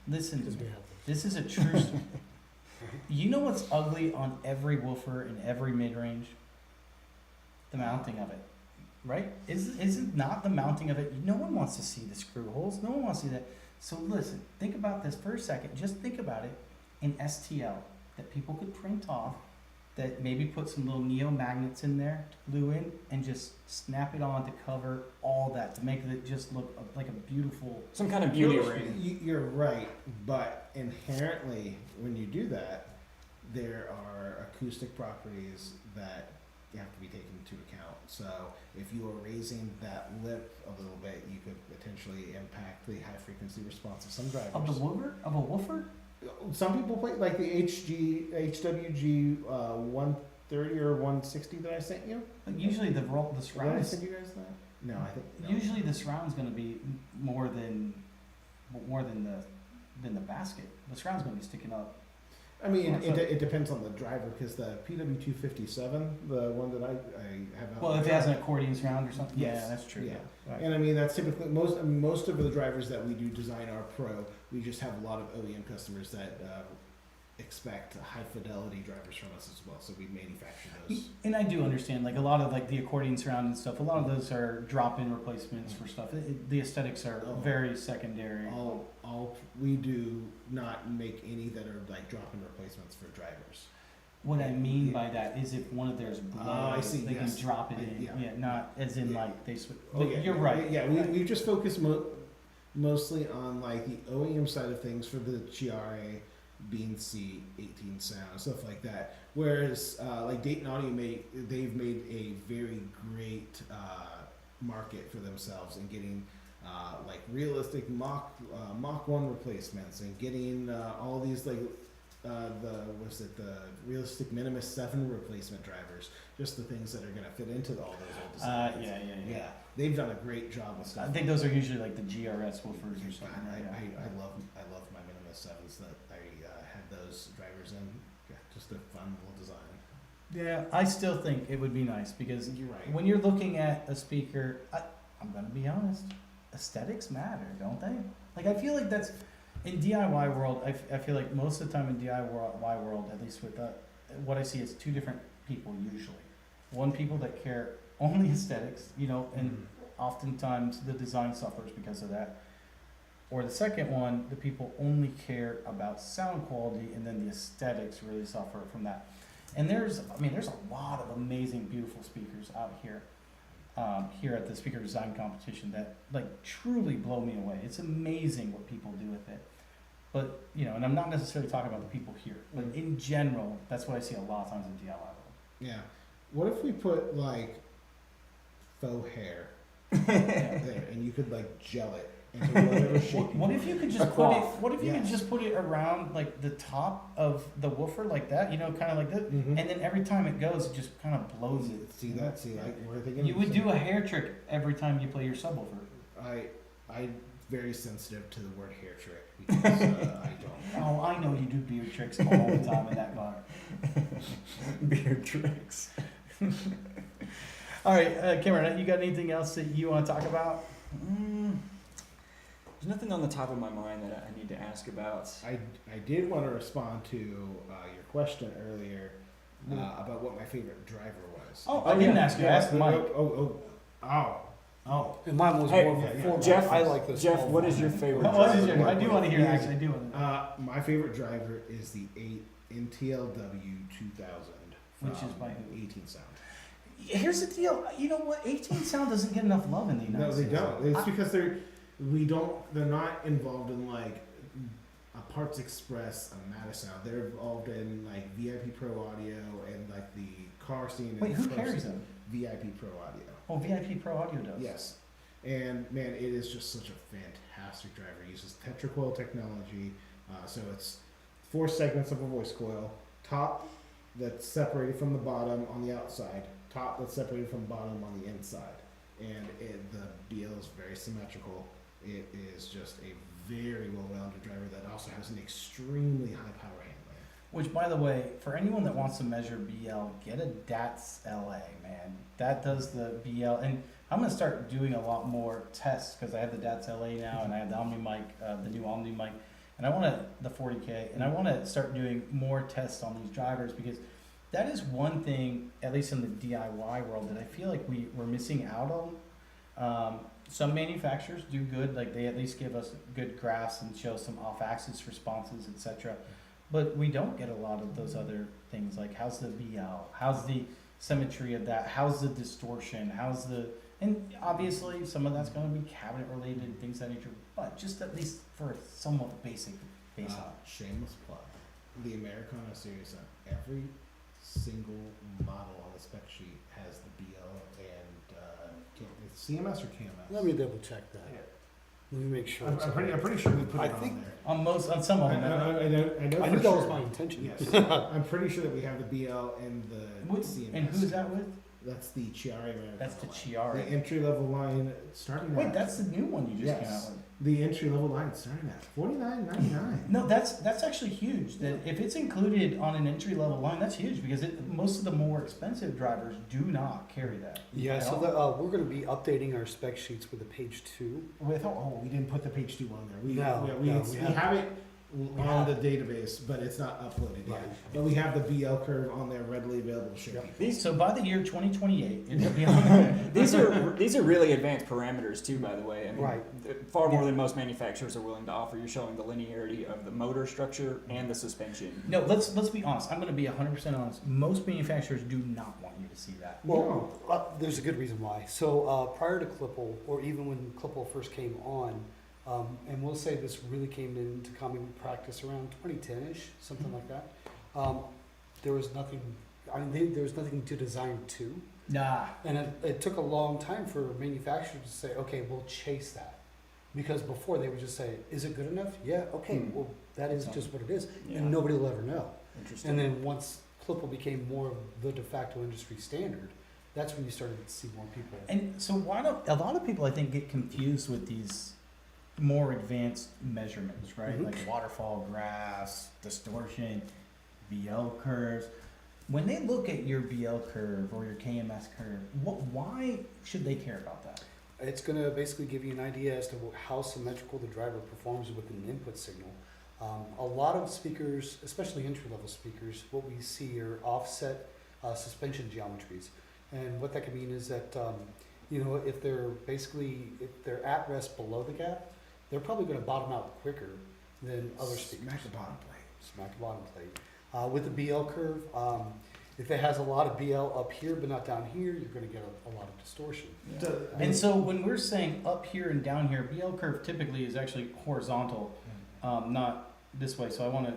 A: Listen to
D: Because we
A: me.
D: have
A: This is a true story. You know what's ugly on every woofer in every mid-range? The mounting of it. Right? Isn't not the mounting of it? No one wants to see the screw holes. No one wants to see that. So listen, think about this for a second. Just think about it in STL that people could print off, that maybe put some little neo magnets in there, glue in, and just snap it on to cover all that to make it just look like a beautiful.
B: Some kind of beauty ring.
C: You're right, but inherently, when you do that, there are acoustic properties that have to be taken into account. So if you are raising that lip a little bit, you could potentially impact the high frequency response of some drivers.
A: Of the woofer? Of a woofer?
C: Some people play like the HWG 130 or 160 that I sent you.
A: But usually the
C: Did I
A: surround.
C: send you guys that? No, I think no.
A: Usually the surround's going to be more than the basket. The surround's going to be sticking up.
C: I mean,
A: Yeah, so-
C: it depends on the driver because the PW257, the one that I have out.
A: Well, if it has an accordion surround or something.
C: Yes.
A: Yeah, that's true.
C: Yeah.
A: Right.
C: And I mean, that's typically most of the drivers that we do design are pro. We just have a lot of OEM customers that expect high fidelity drivers from us as well. So we manufacture those.
A: And I do understand, like a lot of like the accordion surround and stuff. A lot of those are drop-in replacements for stuff. The aesthetics are very secondary.
C: All we do not make any that are like drop-in replacements for drivers.
A: What I mean by that is if one of theirs blows,
C: I see,
A: they
C: yes.
A: can drop it in.
C: Yeah.
A: not as in
C: Yeah.
A: like they.
C: Yeah,
A: You're right.
C: Yeah, we just focus mostly on like the OEM side of things for the Ciare, BNC, 18 sound, stuff like that. Whereas like Dayton Audio they've made a very great market for themselves in getting like realistic Mach 1 replacements and getting all these like the realistic Minimus 7 replacement drivers, just the things that are going to fit into all those old designs.
A: Yeah.
C: They've done a great job with stuff.
A: I think those are usually like the GRS woofers or something.
C: I love my Minimus 7s that I had those drivers in. Yeah, just a fun little design.
A: Yeah, I still think it would be nice because
C: You're right.
A: when you're looking at a speaker, I'm gonna be honest, aesthetics matter, don't they? Like I feel like that's in DIY world. I feel like most of the time in DIY world, at least with what I see is two different people usually. One, people that care only aesthetics, and oftentimes the design suffers because of that. Or the second one, the people only care about sound quality, and then the aesthetics really suffer from that. And there's a lot of amazing, beautiful speakers out here, here at the speaker design competition that like truly blow me away. It's amazing what people do with it. But and I'm not necessarily talking about the people here, but in general, that's what I see a lot of times in DIY world.
C: Yeah. What if we put like faux hair
A: Yeah.
C: there, and you could like gel it into whatever shape?
A: What if you could just
B: A
A: put it?
B: cloth.
A: What if you could
C: Yes.
A: just put it around like the top of the woofer like that? Kind of like that.
C: Mhm.
A: And then every time it goes, it just kind of blows it.
C: See that? See, like we're thinking.
A: You would do a hair trick every time you play your subwoofer.
C: I'm very sensitive to the word hair trick because I don't.
A: Oh, I know you do beard tricks all the time in that car.
B: Beard tricks.
A: All right, Cameron, you got anything else that you want to talk about?
B: There's nothing on the top of my mind that I need to ask about.
C: I did want to respond to your question earlier about what my favorite driver was.
A: Oh, I didn't
B: yeah.
A: ask you. I asked Mike.
C: Oh.
D: And mine was
B: Hey,
D: more
C: yeah,
D: formal.
B: Jeff,
D: I like this.
B: Jeff, what is your favorite
A: What is
B: driver?
A: your? I do want to hear that. Actually, I do want to.
C: My favorite driver is the 8 NTLW 2000.
A: Which is
C: from
A: by who?
C: 18 Sound.
A: Here's the deal. You know what? 18 Sound doesn't get enough love in the United
C: No, they
A: States.
C: don't. It's because they're not involved in like a Parts Express, a Madison. They're involved in like VIP Pro Audio and like the car scene.
A: Wait,
C: and
A: who
C: pro
A: carries
C: scene.
A: them?
C: VIP Pro Audio.
A: Oh, VIP Pro Audio does.
C: Yes. And man, it is just such a fantastic driver. It uses tetracoil technology. So it's 4 segments of a voice coil. Top that's separated from the bottom on the outside. Top that's separated from bottom on the inside. And the BL is very symmetrical. It is just a very well-rounded driver that also has an extremely high power handling.
A: Which, by the way, for anyone that wants to measure BL, get a DATS LA, man. That does the BL. And I'm going to start doing a lot more tests because I have the DATS LA now and I have the Omni mic, the new Omni mic. And I want the 40K, and I want to start doing more tests on these drivers because that is one thing, at least in the DIY world, that I feel like we're missing out on. Some manufacturers do good, like they at least give us good graphs and show some off-axis responses, etc. But we don't get a lot of those other things, like how's the VL, how's the symmetry of that, how's the distortion, how's the, and obviously some of that's going to be cabinet related and things of that nature, but just at least for a somewhat basic.
C: Shameless plug. The Americana series on every single model on the spec sheet has the BL and it's CMS or KMS?
D: Let me double check that. Let me make sure.
C: I'm pretty sure we put
D: I
C: it
D: think-
C: on there.
A: On some of them.
C: I know
D: I
C: for
D: knew that
C: sure.
D: was my intention.
C: Yes, I'm pretty sure that we have the BL and the CMS.
A: And who's that with?
C: That's the Ciare Americana.
A: That's the
C: line.
A: Ciare.
C: The entry level line starting
A: Wait,
C: at
A: that's the new one you just came out
C: Yes.
A: with.
C: the entry level line starting at $49.99.
A: No, that's actually huge. That if it's included on an entry level line, that's huge because most of the more expensive drivers do not carry that.
D: Yeah,
A: at
D: so
A: all.
D: we're going to be updating our spec sheets with a page 2.
C: We didn't put the page 2 on there. We
D: We
C: have it on the database, but it's not uploaded yet.
D: Right.
C: But we have the BL curve on there readily available to show
D: Yep.
C: people.
A: So by the year 2028, it'll be on there.
B: These are really advanced parameters too, by the way. I mean,
D: Right.
B: far more than most manufacturers are willing to offer. You're showing the linearity of the motor structure and the suspension.
A: No, let's be honest. I'm going to be 100% honest. Most manufacturers do not want you to see that.
D: Well, there's a good reason why. So prior to Klippel, or even when Klippel first came on, and we'll say this really came into common practice around 2010-ish, something like that. There was nothing. There was nothing to design to,
A: Nah.
D: and it took a long time for manufacturers to say, okay, we'll chase that, because before they would just say, is it good enough? Yeah, okay, well that is just what it is,
B: Yeah.
D: and nobody will ever know.
B: Interesting.
D: And then once Klippel became more of the de facto industry standard, that's when you started to see more people.
A: And so why don't a lot of people I think get confused with these more advanced measurements, right?
D: Mhm.
A: Like waterfall graphs, distortion, BL curves. When they look at your BL curve or your KMS curve, why should they care about that?
D: It's going to basically give you an idea as to how symmetrical the driver performs with an input signal. A lot of speakers, especially entry-level speakers, what we see are offset suspension geometries. And what that can mean is that, if they're at rest below the gap, they're probably going to bottom out quicker than other speakers.
C: Smack the bottom plate.
D: Smack the bottom plate. With the BL curve, if it has a lot of BL up here but not down here, you're going to get a lot of distortion.
B: Yeah.
A: And so when we're saying up here and down here, BL curve typically is actually horizontal, not this way. So I want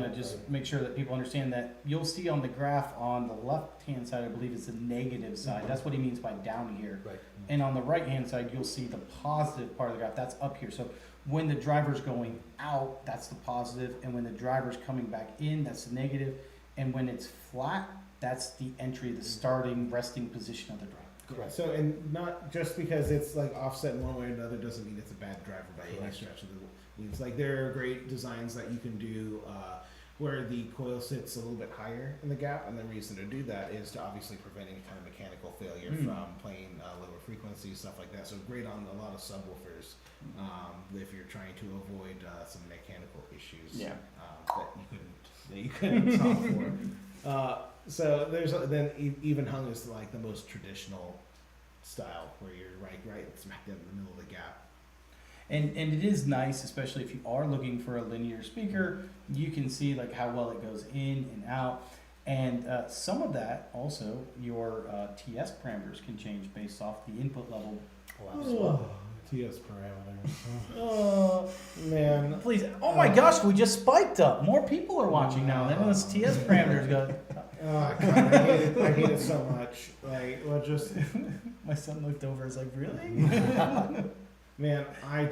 A: to just make sure that people understand that you'll see on the graph on the left-hand side, I believe it's the negative side.
D: Mhm.
A: That's what he means by down here.
D: Right.
A: And on the right-hand side, you'll see the positive part of the graph. That's up here. So when the driver's going out, that's the positive, and when the driver's coming back in, that's the negative. And when it's flat, that's the entry, the starting resting position of the driver.
D: Correct.
C: So, and not just because it's like offset in one way or another doesn't mean it's a bad driver by any
D: Correct.
C: stretch of the means. Like there are great designs that you can do where the coil sits a little bit higher in the gap, and the reason to do that is to obviously prevent any kind of mechanical failure from playing lower frequencies, stuff like that. So great on a lot of subwoofers if you're trying to avoid some mechanical issues
B: Yeah.
C: that you couldn't solve for. So there's then even hung is like the most traditional style where you're right smack in the middle of the gap.
A: And it is nice, especially if you are looking for a linear speaker, you can see like how well it goes in and out. And some of that also, your TS parameters can change based off the input level.
C: TS parameters. Oh man.
A: Please, oh my gosh, we just spiked up. More people are watching now. Then those TS parameters go.
C: Oh, God, I hate it so much. Like, well, just
A: My son looked over and was like, really?
C: man, I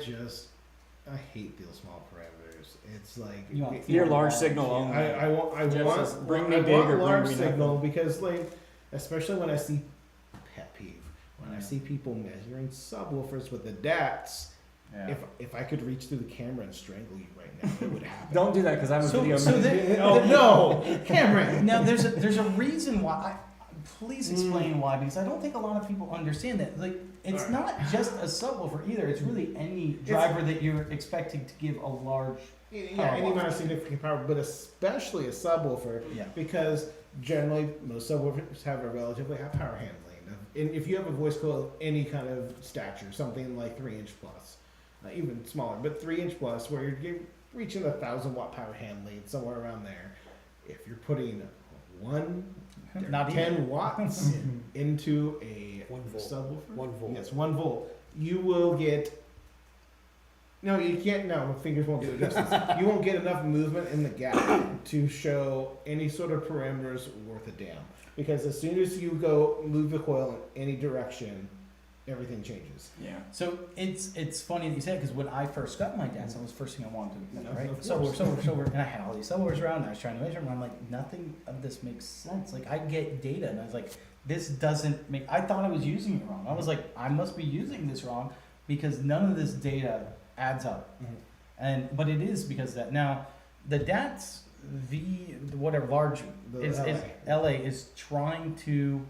C: hate those small parameters. It's like
A: You want
B: Your large
A: large.
B: signal only.
C: I
B: Jeff
C: want
B: says, bring me
C: I
B: big
C: want
B: or bring
C: large
B: me
C: signal
B: nothing.
C: because like especially when I see pet peeve when I see people measuring subwoofers with the DATs.
A: Yeah.
C: If I could reach through the camera and strangle you right now, it would happen.
B: Don't do that because I'm a video
A: So
B: man.
C: Oh no, Cameron.
A: Now there's a reason why. Please explain why, because I don't think a lot of people understand that. Like, it's not just a subwoofer either. It's really any driver that you're expecting to give a large.
C: Yeah, any amount of significant power, but especially a subwoofer,
A: Yeah.
C: because generally most subwoofers have a relatively high power handling and if you have a voice coil of any kind of stature, something like 3-inch plus, even smaller, but 3-inch plus, where you're reaching 1,000-watt power handling, somewhere around there, if you're putting 10 watts into a
D: 1 volt.
C: subwoofer,
D: 1 volt.
C: yes, 1 volt, you will get. No, you can't. No, fingers won't do it justice. You won't get enough movement in the gap to show any sort of parameters worth a damn. Because as soon as you go move the coil in any direction, everything changes.
B: Yeah.
A: So it's funny that you said, because when I first got my dad's, that was the first thing I wanted to do,
C: Of
A: right?
C: course.
A: Subwoofer, and I had all these subwoofers around, and I was trying to measure them, and I'm like, nothing of this makes sense. Like, I get data, and I was like, this doesn't make, I thought I was using it wrong. I was like, I must be using this wrong, because none of this data adds up. But it is because of that. Now, the DATS whatever large is LA is trying to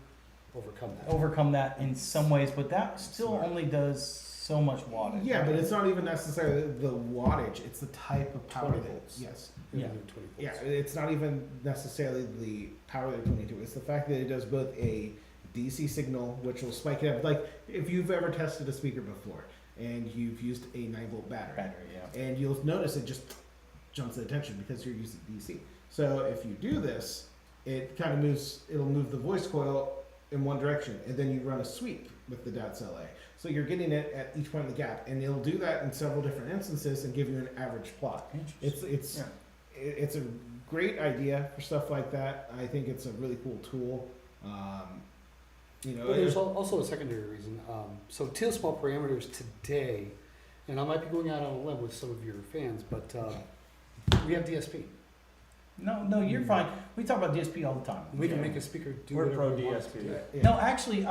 A: overcome that in some ways, but that still only does so much wattage.
C: Yeah, but it's not even necessarily the wattage; it's the type of power.
D: 20
C: that-
D: volts.
C: Yes.
A: Yeah.
D: 20 volts.
C: Yeah, it's not even necessarily the power they're putting into it. It's the fact that it does both a DC signal, which will spike it up. Like if you've ever tested a speaker before and you've used a 9-volt battery, and you'll notice it just jumps the attention because you're using DC. So if you do this, it kind of moves. It'll move the voice coil in one direction, and then you run a sweep with the DATS LA. So you're getting it at each point in the gap, and it'll do that in several different instances and give you an average plot. It's a great idea for stuff like that. I think it's a really cool tool.
D: But there's also a secondary reason. So teal small parameters today, and I might be going out on a limb with some of your fans, but we have DSP.
A: No, you're fine. We talk about DSP all the time.
D: We can make a speaker do
B: We're
D: whatever
B: pro
D: we want
B: DSP.
D: to do.
C: Yeah.
A: No, actually,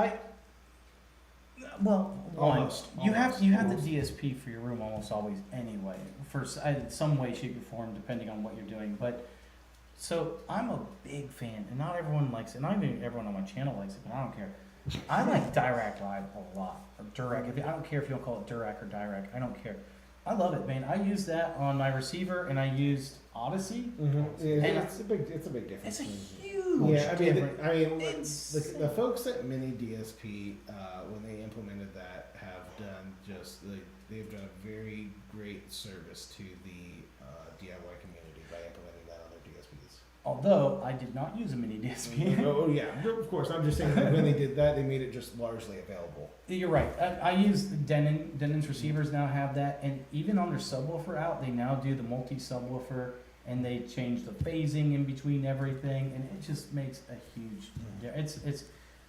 C: Almost.
A: You have the DSP for your room almost always anyway, for some way, shape, or form, depending on what you're doing. But so I'm a big fan, and not everyone likes it. Not even everyone on my channel likes it, but I don't care. I like Dirac Live a lot, or Durac. I don't care if you don't call it Durac or Dirac. I don't care. I love it, man. I use that on my receiver, and I used Odyssey.
C: It's a big difference.
A: It's a huge difference.
C: The folks at Mini DSP, when they implemented that, have done they've done a very great service to the DIY community by implementing that on their DSPs.
A: Although I did not use a Mini DSP.
C: Oh yeah, of course. I'm just saying that when they did that, they made it just largely available.
A: You're right. I use Denon. Denon's receivers now have that, and even on their subwoofer out, they now do the multi subwoofer, and they change the phasing in between everything, and it just makes a huge. Yeah,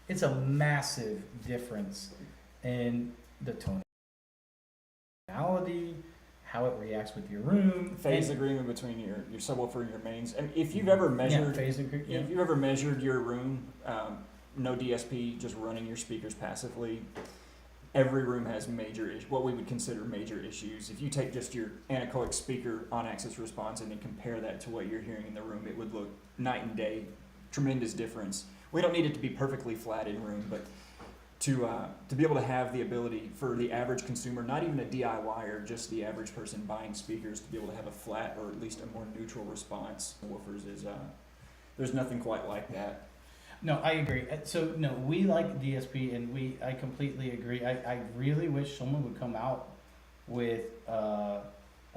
A: it's a massive difference in the tonality, how it reacts with your room,
B: Phase agreement between your subwoofer and your mains. And if you've ever measured, if you've ever measured your room, no DSP, just running your speakers passively, every room has what we would consider major issues. If you take just your anechoic speaker on-axis response and then compare that to what you're hearing in the room, it would look night and day, tremendous difference. We don't need it to be perfectly flat in room, but to be able to have the ability for the average consumer, not even a DIYer, just the average person buying speakers, to be able to have a flat or at least a more neutral response. Woofers is there's nothing quite like that.
A: No, I agree. So no, we like DSP, and I completely agree. I really wish someone would come out with a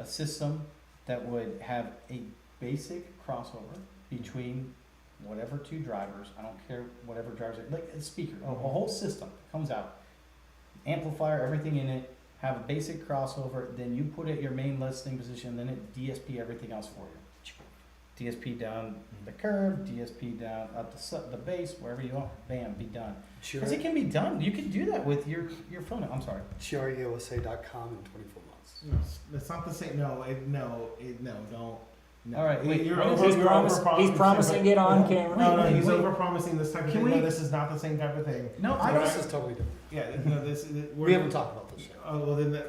A: system that would have a basic crossover between whatever two drivers. I don't care whatever drivers, like a speaker, a whole system comes out, amplifier, everything in it. Have a basic crossover. Then you put it your main listening position. Then it DSP everything else for you. DSP down the curve, DSP down up the bass, wherever you want. Bam, be done. Because it can be done. You can do that with your phone. I'm sorry.
D: CiareUSA.com in 24 months.
C: No, that's not the same. No, don't. No.
A: All right, wait.
C: He's
B: He's promising it on camera.
C: No,
A: Wait,
C: he's
A: wait.
C: over-promising this type of
A: Can
C: thing.
A: we-
C: No, this is not the same type of thing.
A: No,
D: This is totally different.
C: Yeah, no,
D: We haven't talked about this yet.
C: Oh well, then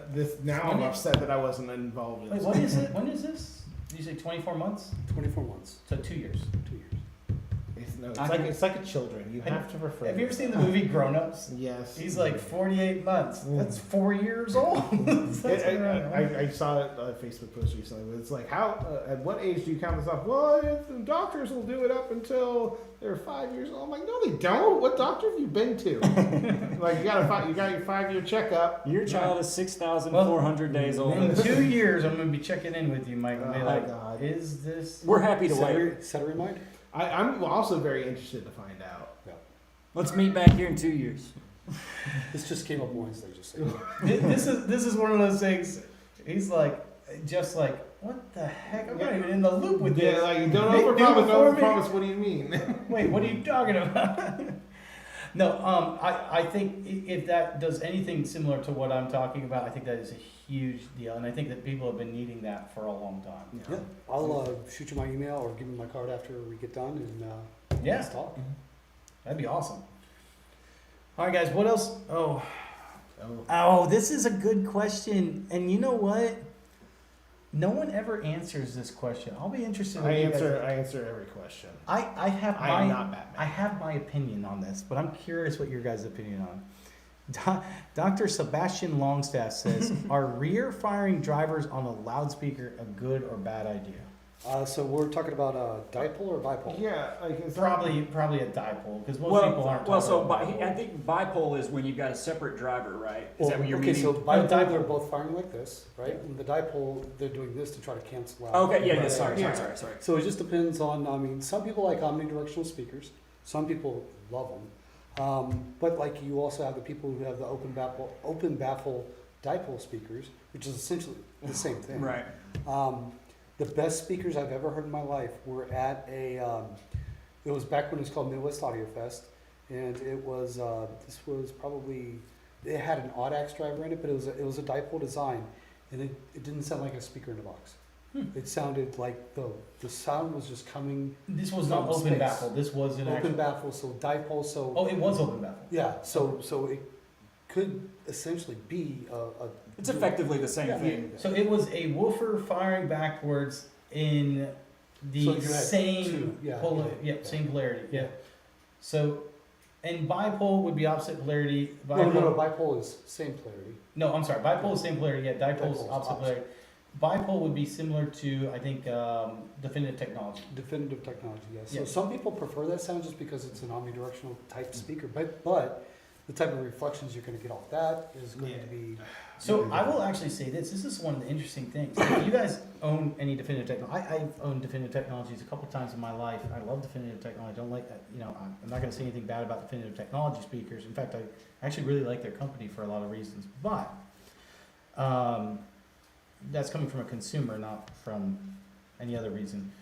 C: now I'm upset that I wasn't involved in
A: Wait,
C: this.
A: what is it? When is this? Did you say 24 months?
D: 24 months,
A: So 2 years.
D: 2 years.
C: No,
B: I can-
C: it's like a children. You have to refer.
A: Have you ever seen the movie Grown Ups?
C: Yes.
A: He's like 48 months.
C: Mm.
A: That's 4 years old.
C: I saw it on a Facebook post recently. But it's like, how? At what age do you count this off? Well, doctors will do it up until they're 5 years old. I'm like, no, they don't. What doctor have you been to? Like, you got your 5-year checkup.
B: Your child is 6,400 days old.
A: In 2 years, I'm going to be checking in with you, Mike, and be
C: Oh,
A: like,
C: God.
A: is this...
B: We're happy to wait.
D: Set a reminder.
C: I'm also very interested to find out.
B: Let's meet back here in 2 years.
D: This just came up Wednesday, just so you know.
A: This is one of those things. He's like, just like, what the heck? I'm not even in the loop with this.
C: Yeah, like, don't
A: Make do before me.
C: overpromise. What do you mean?
A: Wait, what are you talking about? No, I think if that does anything similar to what I'm talking about, I think that is a huge deal, and I think that people have been needing that for a long time.
D: Yeah, I'll shoot you my email or give you my card after we get done, and
A: Yeah.
D: let's talk.
A: That'd be awesome. All right, guys, what else? Oh, this is a good question, and you know what? No one ever answers this question. I'll be interested.
C: I
A: in
C: answer every question.
A: I have
C: I am
A: my
C: not Batman.
A: I have my opinion on this, but I'm curious what your guys' opinion on. Dr. Sebastian Longstaff says, "Are rear-firing drivers on a loudspeaker a good or bad idea?"
D: So we're talking about dipole or bipole?
C: Yeah, like it's
A: Probably a dipole because most people aren't.
B: Well,
A: talking
B: so
A: about
B: I
A: dipole.
B: think bipole is when you've got a separate driver, right? Is that what you're
D: okay,
B: meaning?
D: so bipole,
A: dipole.
D: they're both firing like this, right? And the dipole, they're doing this to try to cancel out.
B: Okay, yeah,
C: Right.
B: sorry.
D: So it just depends on, I mean, some people like omnidirectional speakers. Some people love them. But like you also have the people who have the open baffle dipole speakers, which is essentially the same thing.
B: Right.
D: The best speakers I've ever heard in my life were at it was back when it was called Midwest Audio Fest, and it was, this was probably, it had an Audax driver in it, but it was a dipole design, and it didn't sound like a speaker in a box. It sounded like the sound was just coming.
A: This was not
D: from
A: open
D: space.
A: baffle. This was an
D: Open
A: actual.
D: baffle, so dipole, so.
A: Oh, it was open baffle.
D: Yeah, so it could essentially be a.
B: It's effectively the same
D: Yeah.
B: thing.
A: So it was a woofer firing backwards in the
D: So you had
A: same
D: two, yeah,
A: same polarity. Yeah. So, and bipole would be opposite polarity.
D: No, bipole is same polarity.
A: No, I'm sorry. Bipole is same polarity. Yeah, dipole's
D: Dipole's
A: opposite polarity. Bipole would be similar to, I think, definitive technology.
D: Definitive technology, yes. So
A: Yeah.
D: some people prefer that sound just because it's an omnidirectional type speaker, but the type of reflections you're going to get off that is going to be.
A: So I will actually say this. This is one of the interesting things. If you guys own any definitive technology, I've owned definitive technologies a couple times in my life. I love definitive technology. I don't like that. I'm not going to say anything bad about definitive technology speakers. In fact, I actually really like their company for a lot of reasons. But that's coming from a consumer, not from any other reason.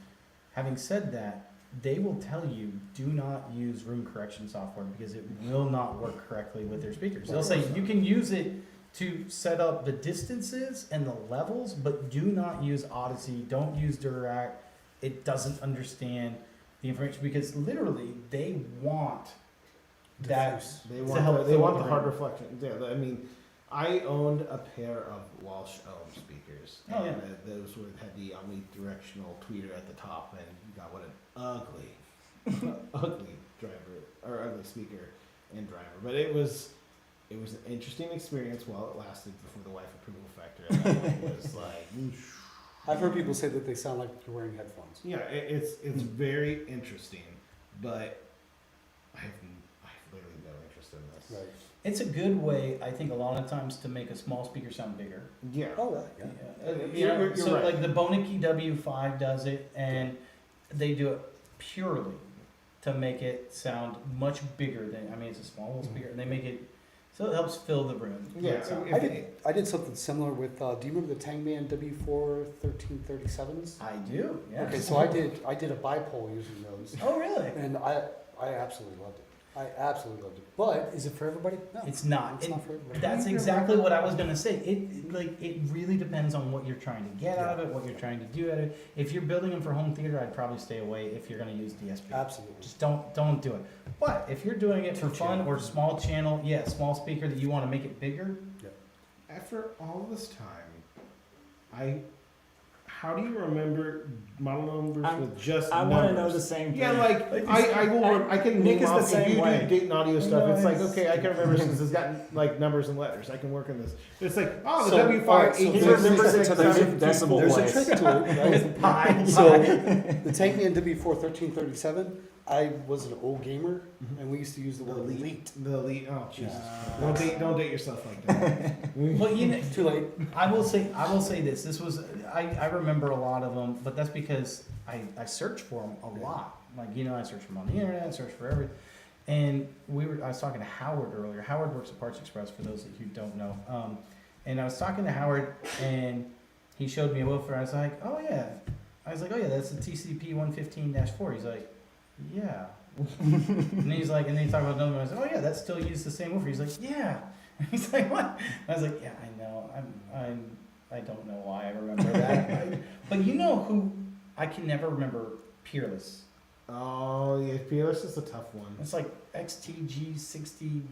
A: Having said that, they will tell you do not use room correction software because it will not work correctly with their speakers. They'll say you can use it to set up the distances and the levels, but do not use Odyssey, don't use Durac. It doesn't understand the information because literally they want that.
C: They
A: to
C: want
A: help
C: they
A: fill
C: want
A: the
C: the hard
A: room.
C: reflection. Yeah, I mean, I owned a pair of Walsh Ohm speakers,
A: Oh,
C: and
A: yeah.
C: those had the omnidirectional tweeter at the top, and you got what an ugly driver or ugly speaker and driver. But it was an interesting experience while it lasted before the wife approval factor. It was like,
D: I've heard people say that they sound like you're wearing headphones.
C: yeah, it's very interesting, but I have literally no interest in this.
D: Right.
A: It's a good way, I think, a lot of times to make a small speaker sound bigger.
C: Yeah.
D: Oh, yeah.
C: You're
A: So
C: right.
A: like the Boneke W5 does it, and they do it purely to make it sound much bigger than. I mean, it's a small little speaker, and they make it so it helps fill the room.
C: Yeah.
A: So
D: I did something similar with. Do you remember the Tangman W4 1337s?
A: I do. Yeah.
D: Okay, so I did a bipole using those,
A: Oh, really?
D: and I absolutely loved it. I absolutely loved it. But is it for everybody? No,
A: It's not.
D: It's not for everybody.
A: That's exactly what I was gonna say. It really depends on what you're trying to get out of it, what you're trying to do out of it. If you're building them for home theater, I'd probably stay away if you're gonna use DSP.
D: Absolutely.
A: Just don't do it. But if you're doing it for fun or small channel, small speaker that you want to make it bigger.
C: After all this time, how do you remember model numbers with just
B: I
C: numbers?
B: want to know the same thing.
C: Yeah, like I can
B: Nick
C: name
B: is the
C: off if
B: same
C: you
B: way.
C: do Dayton audio stuff.
A: No,
C: It's like
A: it's-
C: okay, I can remember because it's got like numbers and letters. I can work in this. But it's like oh, the
D: So,
C: W5.
D: alright, so
B: He remembers it to the fifth decimal
D: There's a
B: place.
D: trick to it, right?
A: Pie.
D: So the Tankian WB4 1337, I was an old gamer, and we used to use the word elite.
C: The elite. Oh Jesus!
A: Yeah.
C: Don't date yourself like that.
A: Well, you know,
D: Too late.
A: I will say this. This was I remember a lot of them, but that's because I searched for them a lot. Like I searched for them on the internet, I searched for everything. And I was talking to Howard earlier. Howard works at Parts Express for those who don't know. And I was talking to Howard, and he showed me a woofer. I was like, oh yeah. I was like, oh yeah, that's the TCP 115-4. He's like, yeah. And he's like, and then he talked about another one. I was like, oh yeah, that still uses the same woofer. He's like, yeah. And he's like, what? I was like, yeah, I know. I don't know why I remember that. But you know who I can never remember? Peerless.
C: Oh yeah, Peerless is a tough one.
A: It's like XTG60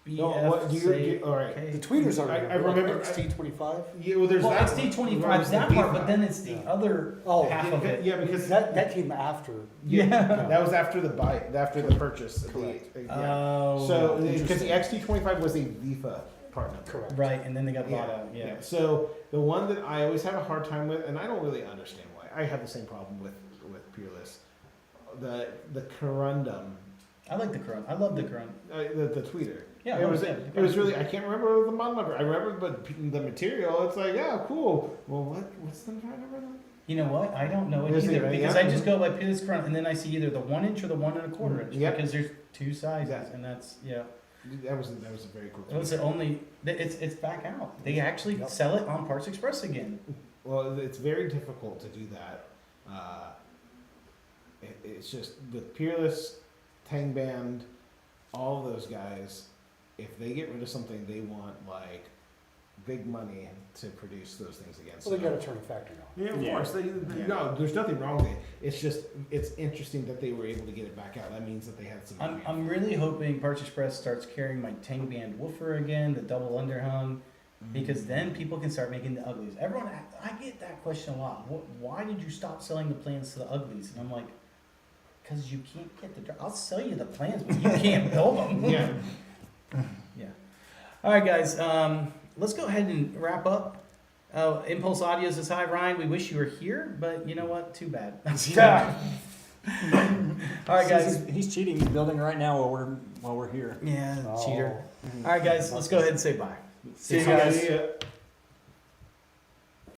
A: BF.
C: No, what you all right?
D: The tweeters are.
C: I remember-
D: XT25.
C: Yeah, well, there's that.
A: XT25 is that part, but then it's the
D: Yeah.
A: other
D: Oh,
A: half of it.
C: Yeah, because
D: That came after.
A: Yeah.
C: that was after the buy, after the purchase.
D: Correct.
C: Yeah.
A: Oh.
C: So because the XT25 was a VIFA partner.
D: Correct.
A: Right, and then they got bought out. Yeah.
C: So the one that I always have a hard time with, and I don't really understand why. I have the same problem with Peerless. The Corundum,
A: I like the Corund. I love the Corund.
C: the tweeter.
A: Yeah,
C: it was
A: yeah,
C: it was really I can't remember the model number. I remember the material. It's like yeah, cool. Well, what's the number?
A: You know what? I don't know it
C: Is it
A: either
C: right?
A: because
C: Yeah.
A: I just go by Peerless Corund, and then I see either the 1 inch or the 1 1/4 inch
C: Yep.
A: because there's two sizes,
C: Yeah.
A: and that's yeah.
C: That was a very cool.
A: It was the only. It's back out. They actually
D: Yep.
A: sell it on Parts Express again.
C: Well, it's very difficult to do that. It's just with Peerless, Tang Band, all of those guys. If they get rid of something, they want like big money to produce those things again.
D: Well, they got to turn a factory on.
C: Yeah, of
B: Yeah.
C: course. No, there's nothing wrong with it. It's just it's interesting that they were able to get it back out. That means that they had some.
A: I'm really hoping Parts Express starts carrying my Tang Band woofer again, the double underhung, because then people can start making the uglies. Everyone, I get that question a lot. Why did you stop selling the plans to the uglies? And I'm like, because you can't get the. I'll sell you the plans, but you can't build them.
C: Yeah.
A: Yeah. All right, guys. Let's go ahead and wrap up. Impulse Audio says hi, Ryan. We wish you were here, but you know what? Too bad. All right, guys.
B: He's cheating. He's building right now while we're here.
A: Yeah,
D: Oh.
A: cheater. All right, guys. Let's go ahead and say bye. See you
C: Yeah.
A: guys.
C: Yeah.